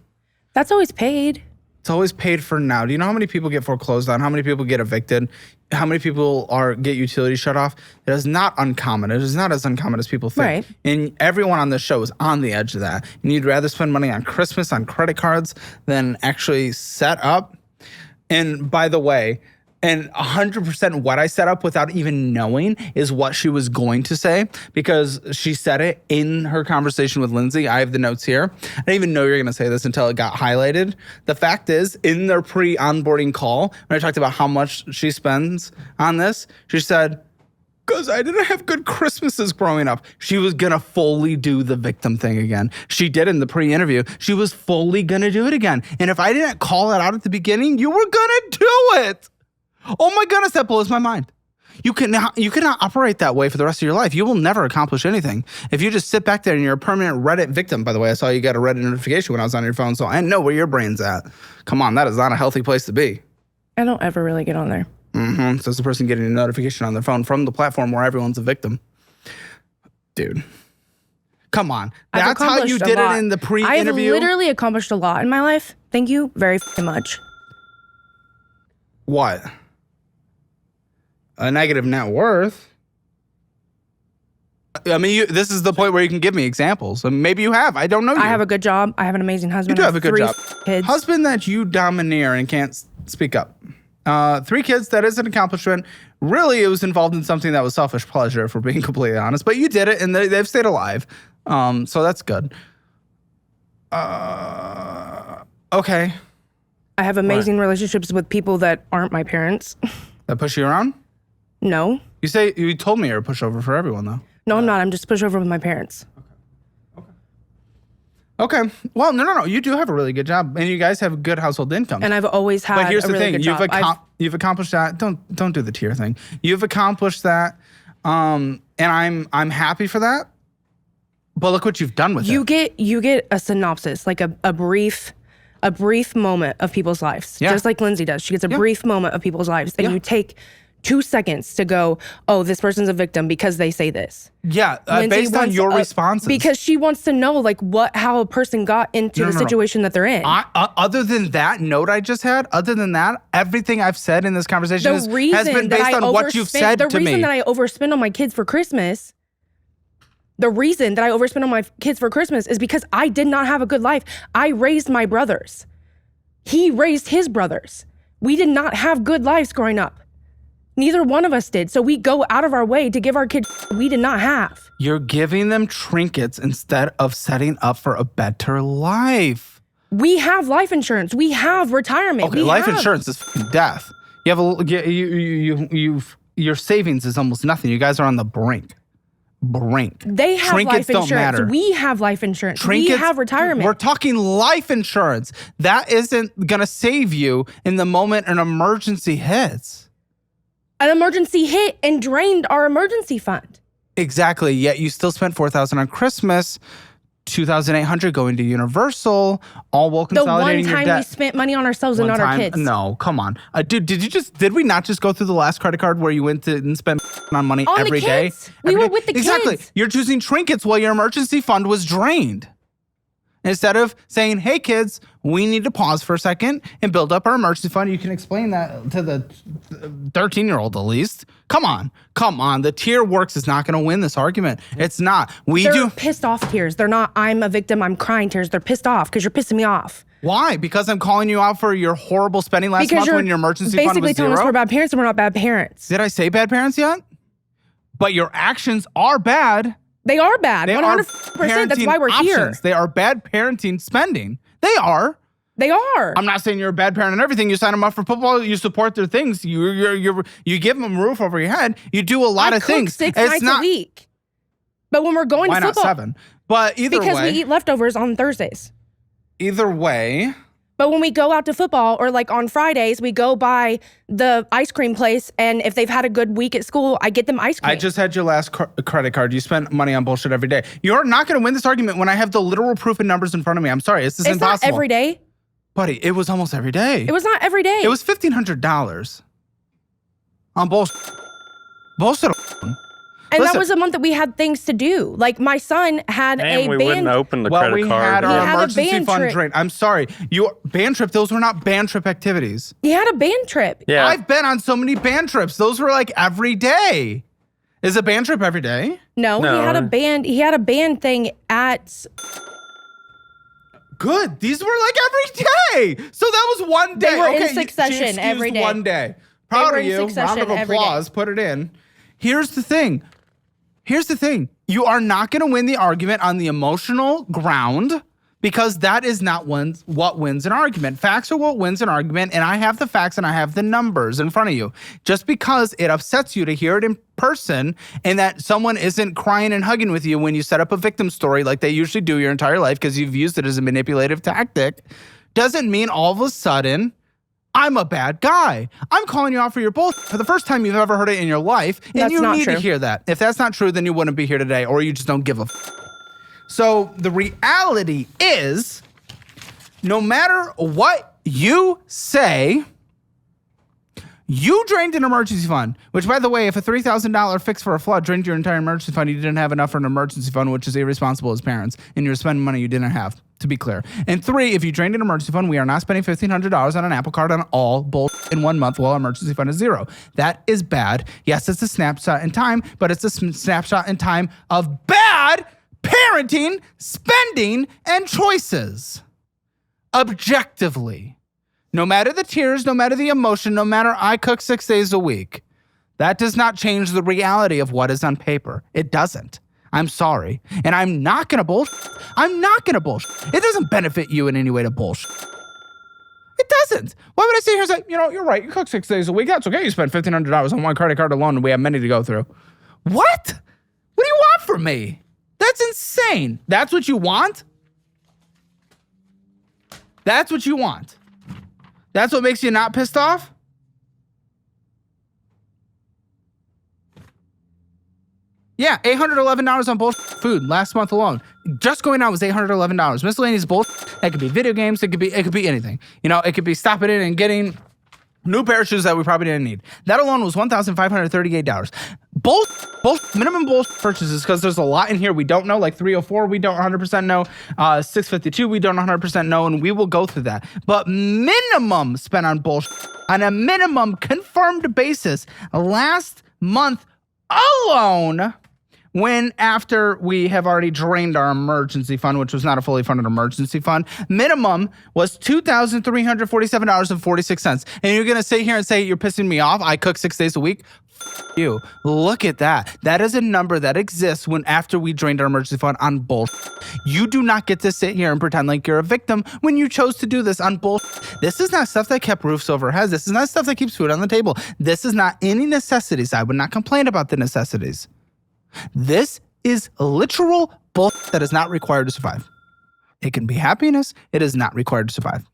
That's always paid. It's always paid for now. Do you know how many people get foreclosed on? How many people get evicted? How many people get utilities shut off? It is not uncommon. It is not as uncommon as people think. Right. And everyone on this show is on the edge of that. And you'd rather spend money on Christmas on credit cards than actually set up. And by the way, and 100% what I set up without even knowing is what she was going to say because she said it in her conversation with Lindsay. I have the notes here. I didn't even know you were going to say this until it got highlighted. The fact is, in their pre-onboarding call, when I talked about how much she spends on this, she said, because I didn't have good Christmases growing up. She was going to fully do the victim thing again. She did in the pre-interview. She was fully going to do it again. And if I didn't call it out at the beginning, you were going to do it. Oh my goodness, that blows my mind. You cannot operate that way for the rest of your life. You will never accomplish anything. If you just sit back there and you're a permanent Reddit victim, by the way, I saw you got a Reddit notification when I was on your phone, so I know where your brain's at. Come on, that is not a healthy place to be. I don't ever really get on there. So it's the person getting a notification on their phone from the platform where everyone's a victim. Dude. Come on. I've That's how you accomplished a did lot. it in the pre-interview? I've literally accomplished a lot in my life. Thank you very much. What? A negative net worth? I mean, this is the point where you can give me examples. Maybe you have. I don't know you. I have a good job. I have an amazing husband. You do I have a good 3 job. kids. Husband that you domineer and can't speak up. 3 kids, that is an accomplishment. Really, it was involved in something that was selfish pleasure, if we're being completely honest. But you did it, and they've stayed alive. So that's good. Okay. I have amazing relationships with people that aren't my parents. That push you around? No. You told me you're a pushover for everyone, though. No, I'm not. I'm just pushed over with my parents. Okay. Well, no. You do have a really good job, and you guys have a good household income. And I've always had But here's a the really thing: good job. you've accomplished that. Don't do the tier thing. You've accomplished that, and I'm happy for that. But look what you've done with it. You get a synopsis, like a brief moment of people's lives, Yeah. just like Lindsay does. She gets a brief moment of people's lives, and Yeah. you take 2 seconds to go, oh, this person's a victim because they say this. Yeah, Lindsay based on wants your responses. because she wants to know like how a person got into the situation that they're in. Other than that note I just had, everything I've said in this conversation has been based on what you've said to me. The reason that I overspend on my kids for Christmas, is because I did not have a good life. I raised my brothers. He raised his brothers. We did not have good lives growing up. Neither one of us did. So we go out of our way to give our kids we did not have. You're giving them trinkets instead of setting up for a better life. We have life insurance. We have retirement. Okay, life insurance is fucking death. You have your savings is almost nothing. You guys are on the brink. They have Trinkets life don't insurance. matter. We have life insurance. Trinkets, we have retirement. We're talking life insurance. That isn't gonna save you in the moment an emergency hits. An emergency hit and drained our emergency fund. Exactly. Yet you still spent $4,000 on Christmas, $2,800 going to Universal, all while The one consolidating your time debt. we spent money on ourselves and not our kids. No, come on, dude. Did we not just go through the last credit card where you went to and spent on money On the every day? kids. We Every were day? with the Exactly. kids. You're choosing trinkets while your emergency fund was drained. Instead of saying, hey, kids, we need to pause for a second and build up our emergency fund. You can explain that to the 13-year-old at least. Come on. The tier works is not going to win this argument. It's not. They're pissed off tears. They're not, I'm a victim, I'm crying tears. They're pissed off because you're pissing me off. Why? Because I'm calling you out for your horrible spending last month when your emergency fund was basically telling us zero? we're bad parents and we're not bad parents. Did I say bad parents yet? But your actions are bad. They are bad. They 100%. That's why we're here. They are bad parenting spending. They are. They are. I'm not saying you're a bad parent and everything. You sign them up for football. You support their things. You give them a roof over your head. You do a lot of things. I cook 6 nights a week. But when we're going to football, why not 7? But either way, because we eat leftovers on Thursdays. Either way. But when we go out to football or like on Fridays, we go by the ice cream place. And if they've had a good week at school, I get them ice cream. I just had your last credit card. You spend money on bullshit every day. You're not going to win this argument when I have the literal proof and numbers in front of me. I'm sorry. It's impossible. It's not every day. Buddy, it was almost every day. It was not every day. It was $1,500 on bullshit. Bullshit. And that was a month that we had things to do. Like my son had and we wouldn't open the credit we card. had our He had a emergency band fund trip. drain. I'm sorry. Your band trip, those were not band trip activities. He had a band trip. Yeah. I've been on so many band trips. Those were like every day. Is a band trip every day? No, No. he had a band thing at. Good. These were like every day. So that was one day. They were in okay, succession she excused every day. One day. Proud were of in you. Round succession of every day. applause. Put it in. Here's the thing. You are not going to win the argument on the emotional ground because that is not what wins an argument. Facts are what wins an argument, and I have the facts and I have the numbers in front of you. Just because it upsets you to hear it in person and that someone isn't crying and hugging with you when you set up a victim story like they usually do your entire life because you've used it as a manipulative tactic, doesn't mean all of a sudden I'm a bad guy. I'm calling you out for your bullshit for the first time you've ever heard it in your life, and That's you not need true. to hear that. If that's not true, then you wouldn't be here today, or you just don't give a So the reality is, no matter what you say, you drained an emergency fund, which, by the way, if a $3,000 fix for a flood drained your entire emergency fund, you didn't have enough for an emergency fund, which is irresponsible as parents, and you're spending money you didn't have, to be clear. And 3, if you drained an emergency fund, we are not spending $1,500 on an Apple Card on all bullshit in 1 month while our emergency fund is 0. That is bad. Yes, it's a snapshot in time, but it's a snapshot in time of bad parenting, spending, and choices. Objectively. No matter the tears, no matter the emotion, no matter I cook 6 days a week, that does not change the reality of what is on paper. It doesn't. I'm sorry. And I'm not going to bullshit. I'm not going to bullshit. It doesn't benefit you in any way to bullshit. It doesn't. Why would I sit here and say, you're right. You cook 6 days a week. That's okay. You spend $1,500 on one credit card alone and we have many to go through. What? What do you want from me? That's insane. That's what you want? That's what you want? That's what makes you not pissed off? Yeah, $811 on bullshit food last month alone. Just going out was $811. Miscellaneous bullshit. It could be video games. It could be anything. It could be stopping in and getting new pair of shoes that we probably didn't need. That alone was $1,538. Minimum bullshit purchases, because there's a lot in here we don't know, like 304 we don't 100% know, 652 we don't 100% know, and we will go through that. But minimum spent on bullshit on a minimum confirmed basis last month alone, when after we have already drained our emergency fund, which was not a fully funded emergency fund, minimum was $2,347.46. And you're going to sit here and say, you're pissing me off. I cook 6 days a week. You look at that. That is a number that exists when after we drained our emergency fund on bullshit. You do not get to sit here and pretend like you're a victim when you chose to do this on bullshit. This is not stuff that kept roofs over heads. This is not stuff that keeps food on the table. This is not any necessities. I would not complain about the necessities. This is literal bullshit that is not required to survive. It can be happiness. It is not required to survive.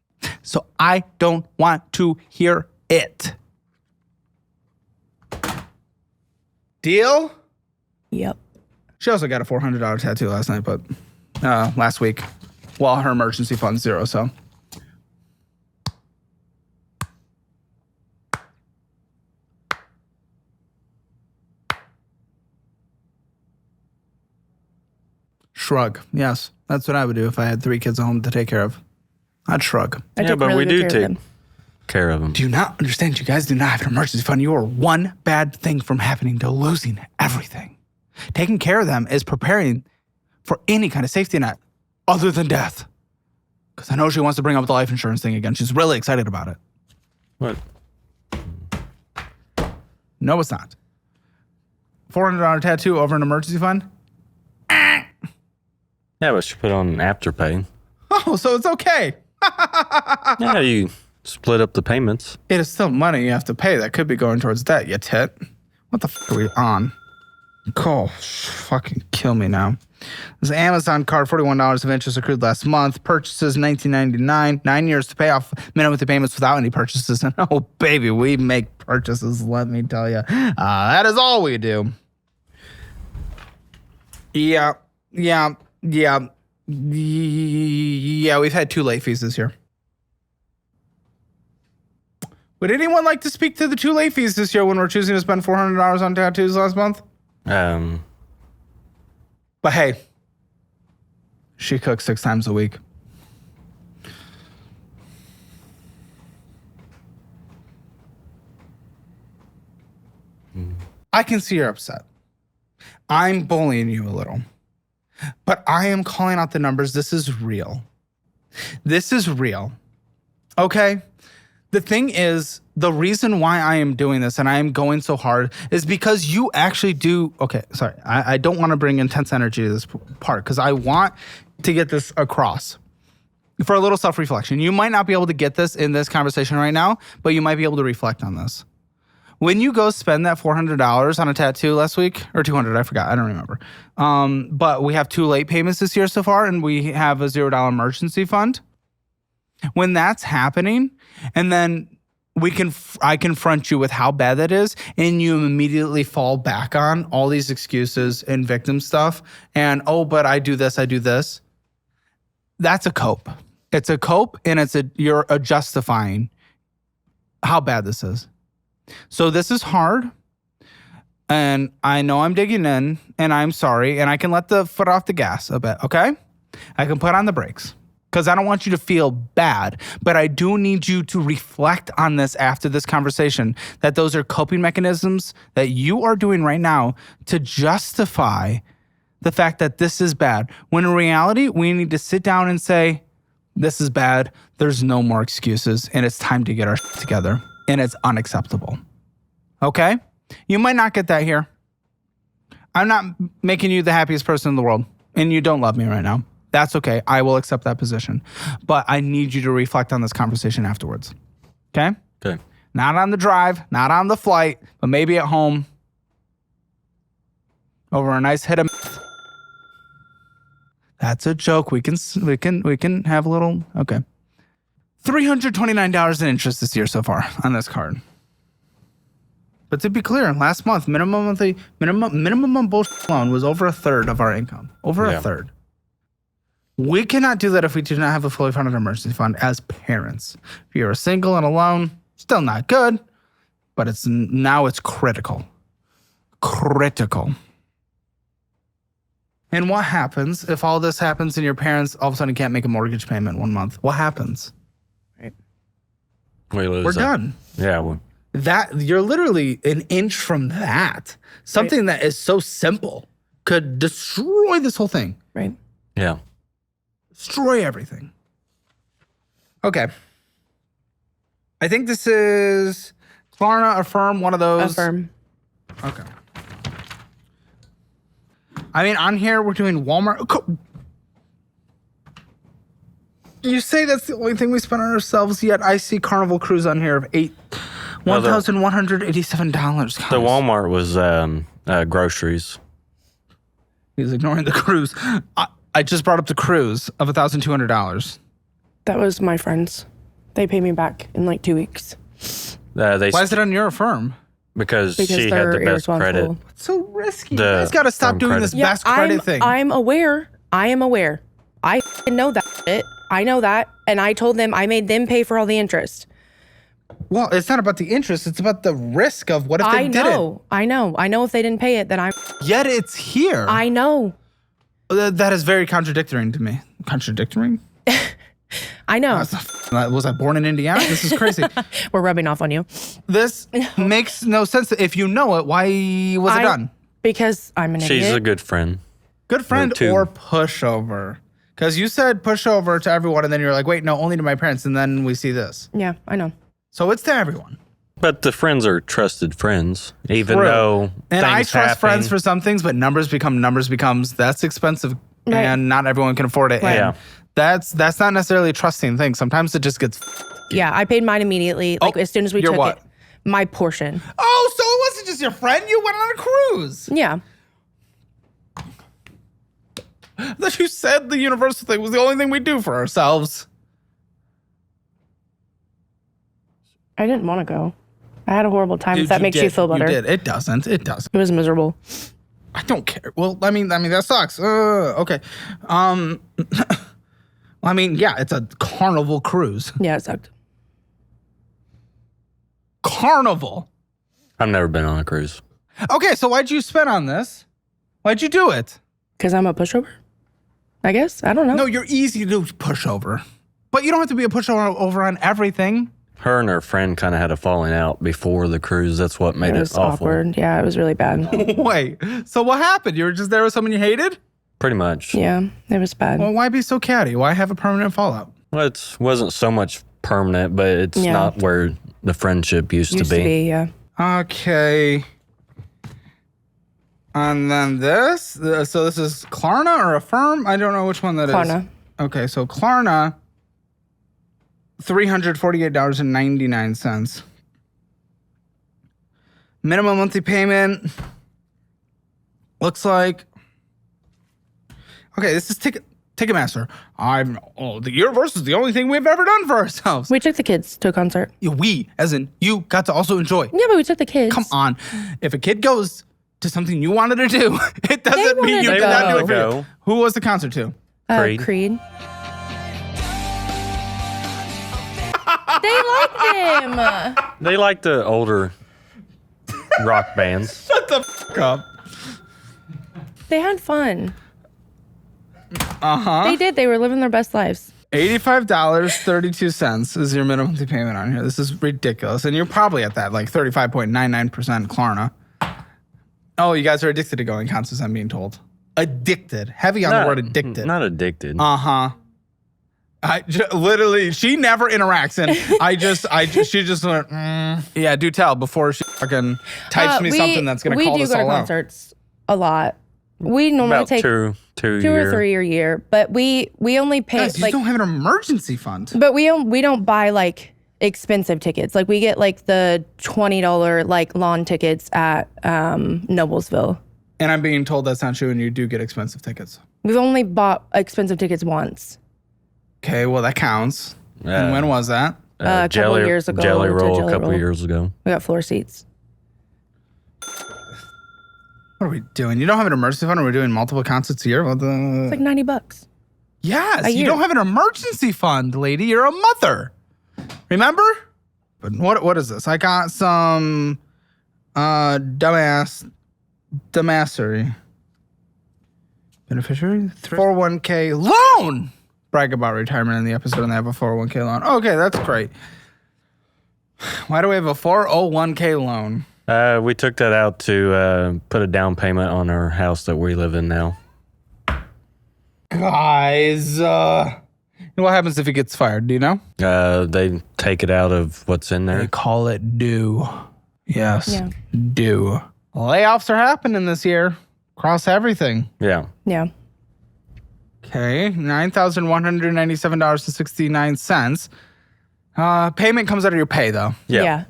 So I don't want to hear it. Deal? Yep. She also got a $400 tattoo last night, but last week, while her emergency fund's 0, so. Shrug. Yes, that's what I would do if I had 3 kids at home to take care of. I'd shrug. I Yeah, took but really we good do care of take them. care of them. Do you not understand? You guys do not have an emergency fund. You are one bad thing from happening to losing everything. Taking care of them is preparing for any kind of safety net other than death. Because I know she wants to bring up the life insurance thing again. She's really excited about it. What? No, it's not. $400 tattoo over an emergency fund? Yeah, but she put on an afterpay. Oh, so it's okay. Yeah, you split up the payments. It is still money you have to pay that could be going towards debt, you tit. What the f are we on? Cole, fucking kill me now. This Amazon card, $41 of interest accrued last month. Purchases $19.99. 9 years to pay off minimum payments without any purchases. And oh, baby, we make purchases, let me tell you. That is all we do. Yeah, we've had 2 late fees this year. Would anyone like to speak to the 2 late fees this year when we're choosing to spend $400 on tattoos last month? But hey, she cooks 6 times a week. I can see you're upset. I'm bullying you a little. But I am calling out the numbers. This is real. This is real. Okay? The thing is, the reason why I am doing this and I am going so hard is because you actually do. Okay, sorry. I don't want to bring intense energy to this part because I want to get this across for a little self-reflection. You might not be able to get this in this conversation right now, but you might be able to reflect on this. When you go spend that $400 on a tattoo last week, or $200, I forgot, I don't remember. But we have 2 late payments this year so far, and we have a $0 emergency fund. When that's happening, and then I confront you with how bad that is, and you immediately fall back on all these excuses and victim stuff, and but I do this. That's a cope. It's a cope, and you're justifying how bad this is. So this is hard, and I know I'm digging in, and I'm sorry, and I can let the foot off the gas a bit, okay? I can put on the brakes. Because I don't want you to feel bad, but I do need you to reflect on this after this conversation, that those are coping mechanisms that you are doing right now to justify the fact that this is bad. When in reality, we need to sit down and say, this is bad, there's no more excuses, and it's time to get our shit together, and it's unacceptable. Okay? You might not get that here. I'm not making you the happiest person in the world, and you don't love me right now. That's okay. I will accept that position. But I need you to reflect on this conversation afterwards. Okay? Okay. Not on the drive, not on the flight, but maybe at home over a nice hit of meth. That's a joke. We can have a little, okay. $329 in interest this year so far on this card. But to be clear, last month, minimum bullshit loan was over 1/3 of our income. Over a third. We cannot do that if we do not have a fully funded emergency fund as parents. If you're a single and alone, still not good, but now it's critical. Critical. And what happens if all this happens and your parents all of a sudden can't make a mortgage payment 1 month? What happens? Right. We're done. Yeah. That you're literally an inch from that. Something that is so simple could destroy this whole thing. Right. Yeah. Destroy everything. Okay. I think this is Klarna, Affirm, one of those. Affirm. Okay. I mean, on here, we're doing Walmart. You say that's the only thing we spend on ourselves, yet I see Carnival Cruise on here of $1,187. The Walmart was groceries. He's ignoring the cruise. I just brought up the cruise of $1,200. That was my friends. They pay me back in like 2 weeks. Why is it on your Firm? Because she had the best credit. It's so risky. You guys got to stop doing this best credit thing. I'm aware. I am aware. I know that shit. I know that. And I told them, I made them pay for all the interest. Well, it's not about the interest. It's about the risk of what if they didn't. I know if they didn't pay it, then Yet it's here. I know. That is very contradictory to me. Contradictory? I know. Was I born in Indiana? This is crazy. We're rubbing off on you. This makes no sense. If you know it, why was it done? Because I'm an idiot. She's a good friend. Good friend or pushover. Because you said push over to everyone, and then you're like, wait, no, only to my parents, and then we see this. Yeah, I know. So it's to everyone. But the friends are trusted friends, even True. though And I things trust happen. friends for some things, but numbers becomes that's expensive, Right. and not everyone can afford it. Right. And that's not necessarily a trusting thing. Sometimes it just gets. Yeah, I paid mine immediately. Like as soon as we your took what? it, my portion. Oh, so it wasn't just your friend. You went on a cruise. Yeah. That you said the universal thing was the only thing we do for ourselves. I didn't want to go. I had a horrible time. If that makes you feel better. You did. It doesn't. It doesn't. It was miserable. I don't care. Well, I mean that sucks. Okay. I mean, yeah, it's a Carnival cruise. Yeah, it sucked. Carnival. I've never been on a cruise. Okay, so why'd you spend on this? Why'd you do it? Because I'm a pushover? I guess. I don't know. No, you're easy to push over. But you don't have to be a pushover over on everything. Her and her friend kind of had a falling out before the cruise. That's what made It it was awful. awkward. Yeah, it was really bad. Wait, so what happened? You were just there with someone you hated? Pretty much. Yeah, it was bad. Well, why be so catty? Why have a permanent fallout? Well, it wasn't so much permanent, but it's Yeah. not where the friendship used to be. yeah. Okay. And then this. So this is Klarna or Affirm? I don't know which one that is. Klarna. Okay, so Klarna, $348.99. Minimum monthly payment looks like. Okay, this is Ticketmaster. The universe is the only thing we've ever done for ourselves. We took the kids to a concert. We, as in you, got to also enjoy. Yeah, but we took the kids. Come on. If a kid goes to something you wanted to do, it doesn't mean you wanted to cannot do it for go. you. Who was the concert to? Creed. Creed. They liked him. They like the older rock bands. Shut the fuck up. They had fun. They did. They were living their best lives. $85.32 is your minimum monthly payment on here. This is ridiculous. And you're probably at that, like 35.99% Klarna. Oh, you guys are addicted to going concerts, I'm being told. Addicted. Heavy on the word addicted. Not addicted. Uh-huh. Literally, she never interacts, and she just went, yeah, do tell before she fucking types me something that's gonna call this all We do go to out. concerts a lot. We normally About take two two or three a year, but we only pay Guys, you like, don't have an emergency fund. but we don't buy like expensive tickets. Like we get like the $20 like lawn tickets at Noblesville. And I'm being told that's not true, and you do get expensive tickets. We've only bought expensive tickets once. Okay, well, that counts. And when was that? A couple years ago. Jelly to Roll Jelly a couple Roll. years ago. We got floor seats. What are we doing? You don't have an emergency fund, or we're doing multiple concerts a year? What It's the... like $90. Yes, a you year. don't have an emergency fund, lady. You're a mother. Remember? But what is this? I got some dumbassery. Beneficiary? 401k loan. Brag about retirement in the episode, and they have a 401k loan. Okay, that's great. Why do we have a 401k loan? We took that out to put a down payment on our house that we live in now. Guys, what happens if he gets fired? Do you know? They take it out of what's in They there. call it due. Yes, Yeah. due. Layoffs are happening this year. Across everything. Yeah. Yeah. Okay, $9,197.69. Payment comes out of your pay, though. Yeah.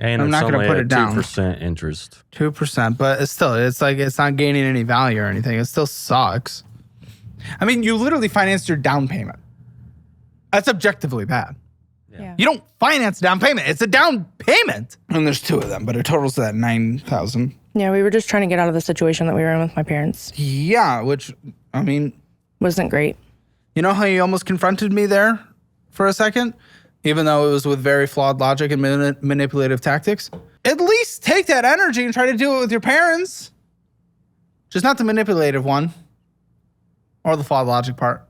And I'm it's not gonna only put at it down. 2% interest. 2%, but it's like it's not gaining any value or anything. It still sucks. I mean, you literally financed your down payment. That's objectively bad. Yeah. You don't finance down payment. It's a down payment. And there's two of them, but it totals to that 9,000. Yeah, we were just trying to get out of the situation that we were in with my parents. Yeah, which, I mean, Wasn't great. you know how you almost confronted me there for a second? Even though it was with very flawed logic and manipulative tactics? At least take that energy and try to do it with your parents. Just not the manipulative one. Or the flawed logic part.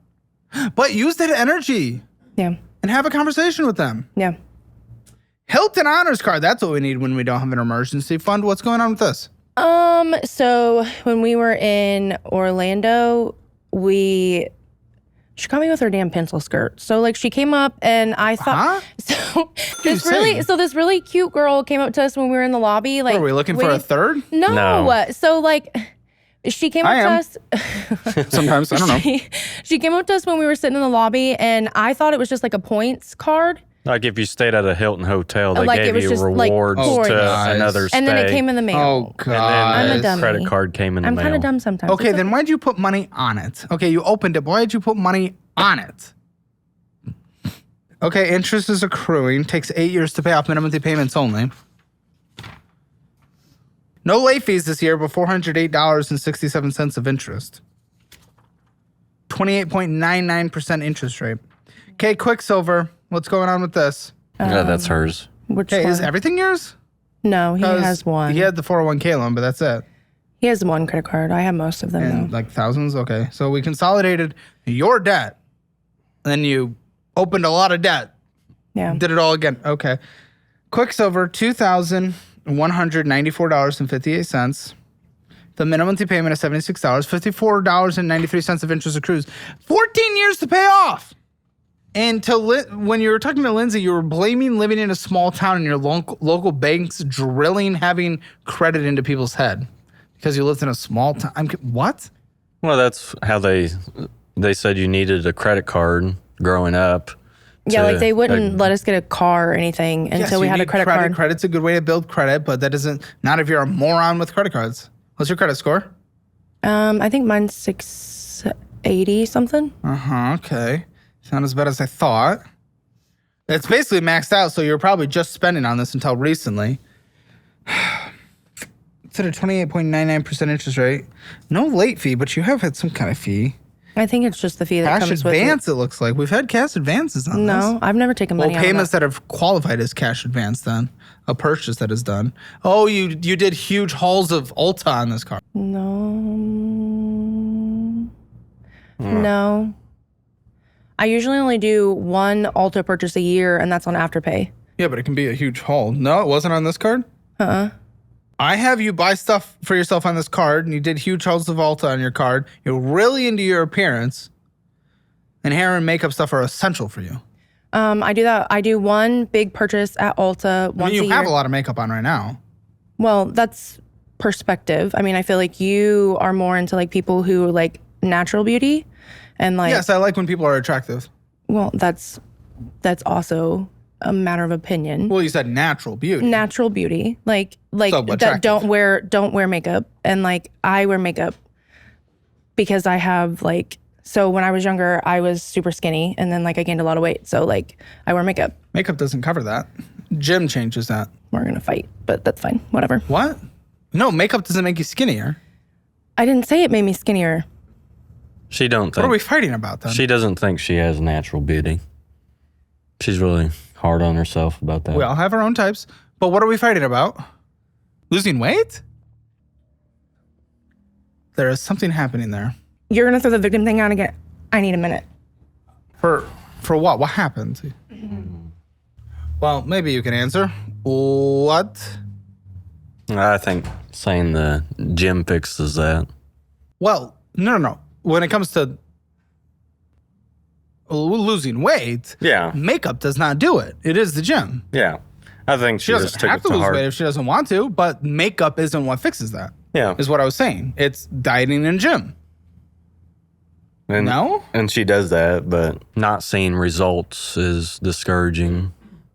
But use that energy Yeah. and have a conversation with them. Yeah. Hilton Honors Card, that's what we need when we don't have an emergency fund. What's going on with this? So when we were in Orlando, She caught me with her damn pencil skirt. So like she came up and I thought this really cute girl came up to us when we were in the lobby. Like, Are we looking for a third? No. So like she came up to us. Sometimes, I don't know. She came up to us when we were sitting in the lobby and I thought it was just like a points card. Like if you stayed at a Hilton hotel, they Like, it gave was you just, rewards like, to nice. another stay. And then it came in the mail. Oh, God. I'm a And then dummy. the credit card came in the I'm mail. kind of dumb sometimes. Okay, It's then why'd you put money on it? Okay, you opened it. Why did you put money on it? Okay, interest is accruing. Takes 8 years to pay off minimum payments only. No late fees this year, but $408.67 of interest. 28.99% interest rate. Okay, Quicksilver. What's going on with this? Yeah, that's hers. Which Okay, one? is everything yours? No, he 'Cause has one. He had the 401k loan, but that's it. He has one credit card. I have most of them And though. like thousands? Okay. So we consolidated your debt. Then you opened a lot of debt. Yeah. Did it all again. Okay. Quicksilver, $2,194.58. The minimum monthly payment is $76. $54.93 of interest accrues. 14 years to pay off. And when you were talking to Lindsay, you were blaming living in a small town and your local banks drilling having credit into people's head because you lived in a small town. What? Well, that's how they said you needed a credit card growing up. Yeah, like they wouldn't to- let us get a car or anything until we you had a need credit card. Credit's a good way to build credit, but that doesn't, not if you're a moron with credit cards. What's your credit score? I think mine's 680 something. Okay. Not as bad as I thought. It's basically maxed out, so you're probably just spending on this until recently. It's at a 28.99% interest rate. No late fee, but you have had some kind of fee. I think it's just the fee that Cash comes advance, with it looks like. We've had cash advances on it. this. No, I've never taken money out of Payments that. that have qualified as cash advance then. A purchase that is done. Oh, you did huge hauls of Ulta on this car. No. I usually only do one Ulta purchase a year, and that's on Afterpay. Yeah, but it can be a huge haul. No, it wasn't on this card? I have you buy stuff for yourself on this card, and you did huge hauls of Ulta on your card. You're really into your appearance, and hair and makeup stuff are essential for you. I do that. I do one big purchase at Ulta once a year. You have a lot of makeup on right now. Well, that's perspective. I mean, I feel like you are more into like people who like natural beauty, and like Yes, I like when people are attractive. well, that's also a matter of opinion. Well, you said natural beauty. Natural beauty, like So that attractive. don't wear makeup, and like I wear makeup because I have like. So when I was younger, I was super skinny, and then like I gained a lot of weight. So like I wear makeup. Makeup doesn't cover that. Gym changes that. We're gonna fight, but that's fine. Whatever. What? No, makeup doesn't make you skinnier. I didn't say it made me skinnier. She don't What are think we fighting about then? she doesn't think she has natural beauty. She's really hard on herself about that. We all have our own types. But what are we fighting about? Losing weight? There is something happening there. You're gonna throw the victim thing out again. I need a minute. For what? What happened? Well, maybe you can answer. What? I think saying the gym fixes that. Well, no. When it comes to losing weight, Yeah, makeup does not do it. It is the gym. yeah. I think She she just doesn't took have it to to lose heart. weight if she doesn't want to, but makeup isn't what fixes that, Yeah, is what I was saying. It's dieting and gym. and, No? and she does that, but not seeing results is discouraging.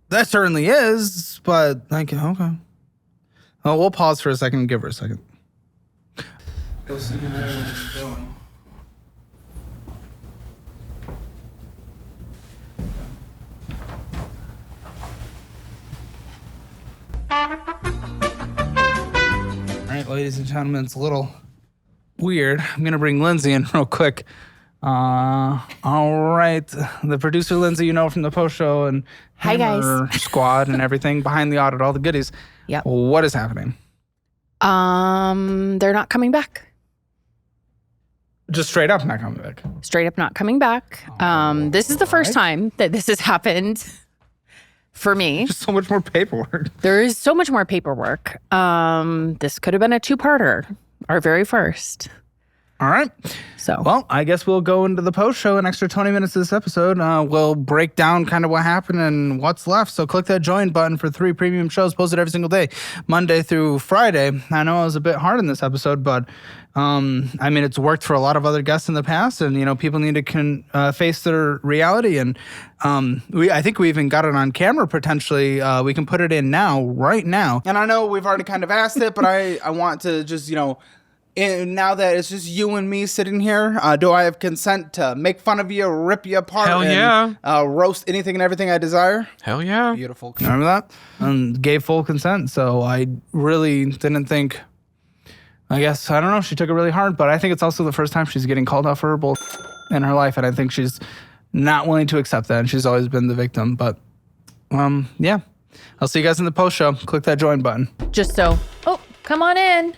That certainly is, but like, okay. Oh, we'll pause for a second and give her a second. All right, ladies and gentlemen, it's a little weird. I'm gonna bring Lindsay in real quick. All right, the producer Lindsay, you know from the post show and Hi, guys. Hammer Squad and everything behind the audit, all the goodies. Yep. What is happening? They're not coming back. Just straight up not coming back. Straight up not coming back. This is the first time that this has happened for me. Just so much more paperwork. There is so much more paperwork. This could have been a two-parter, our very first. All right. So Well, I guess we'll go into the post show. An extra 20 minutes of this episode. We'll break down kind of what happened and what's left. So click that join button for 3 premium shows posted every single day, Monday through Friday. I know it was a bit hard in this episode, but I mean, it's worked for a lot of other guests in the past, and people need to face their reality. And I think we even got it on camera potentially. We can put it in now, right now. And I know we've already kind of asked it, but I want to just and now that it's just you and me sitting here, do I have consent to make fun of you, rip you apart, Hell yeah. Roast anything and everything I desire? Hell yeah. Beautiful. Remember that? And gave full consent. So I really didn't think, I guess, I don't know, she took it really hard, but I think it's also the first time she's getting called out for her bull in her life. And I think she's not willing to accept that. And she's always been the victim. But yeah, I'll see you guys in the post show. Click that join button. Oh, come on in.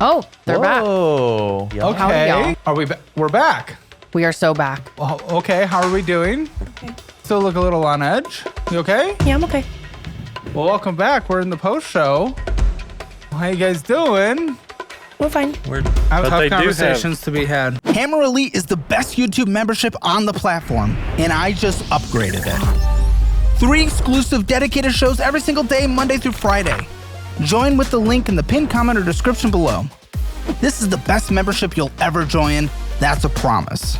Oh, they're back. Oh. Okay. Howdy, y'all. We're back. We are so back. Oh, okay. How are we doing? Okay. Still look a little on edge. You okay? yeah, I'm okay. Well, welcome back. We're in the post show. How you guys doing? We're fine. I have But they tough do conversations to be had. Hammer Elite is the best YouTube membership on the platform, and I just upgraded it. 3 exclusive dedicated shows every single day, Monday through Friday. Join with the link in the pinned comment or description below. This is the best membership you'll ever join. That's a promise.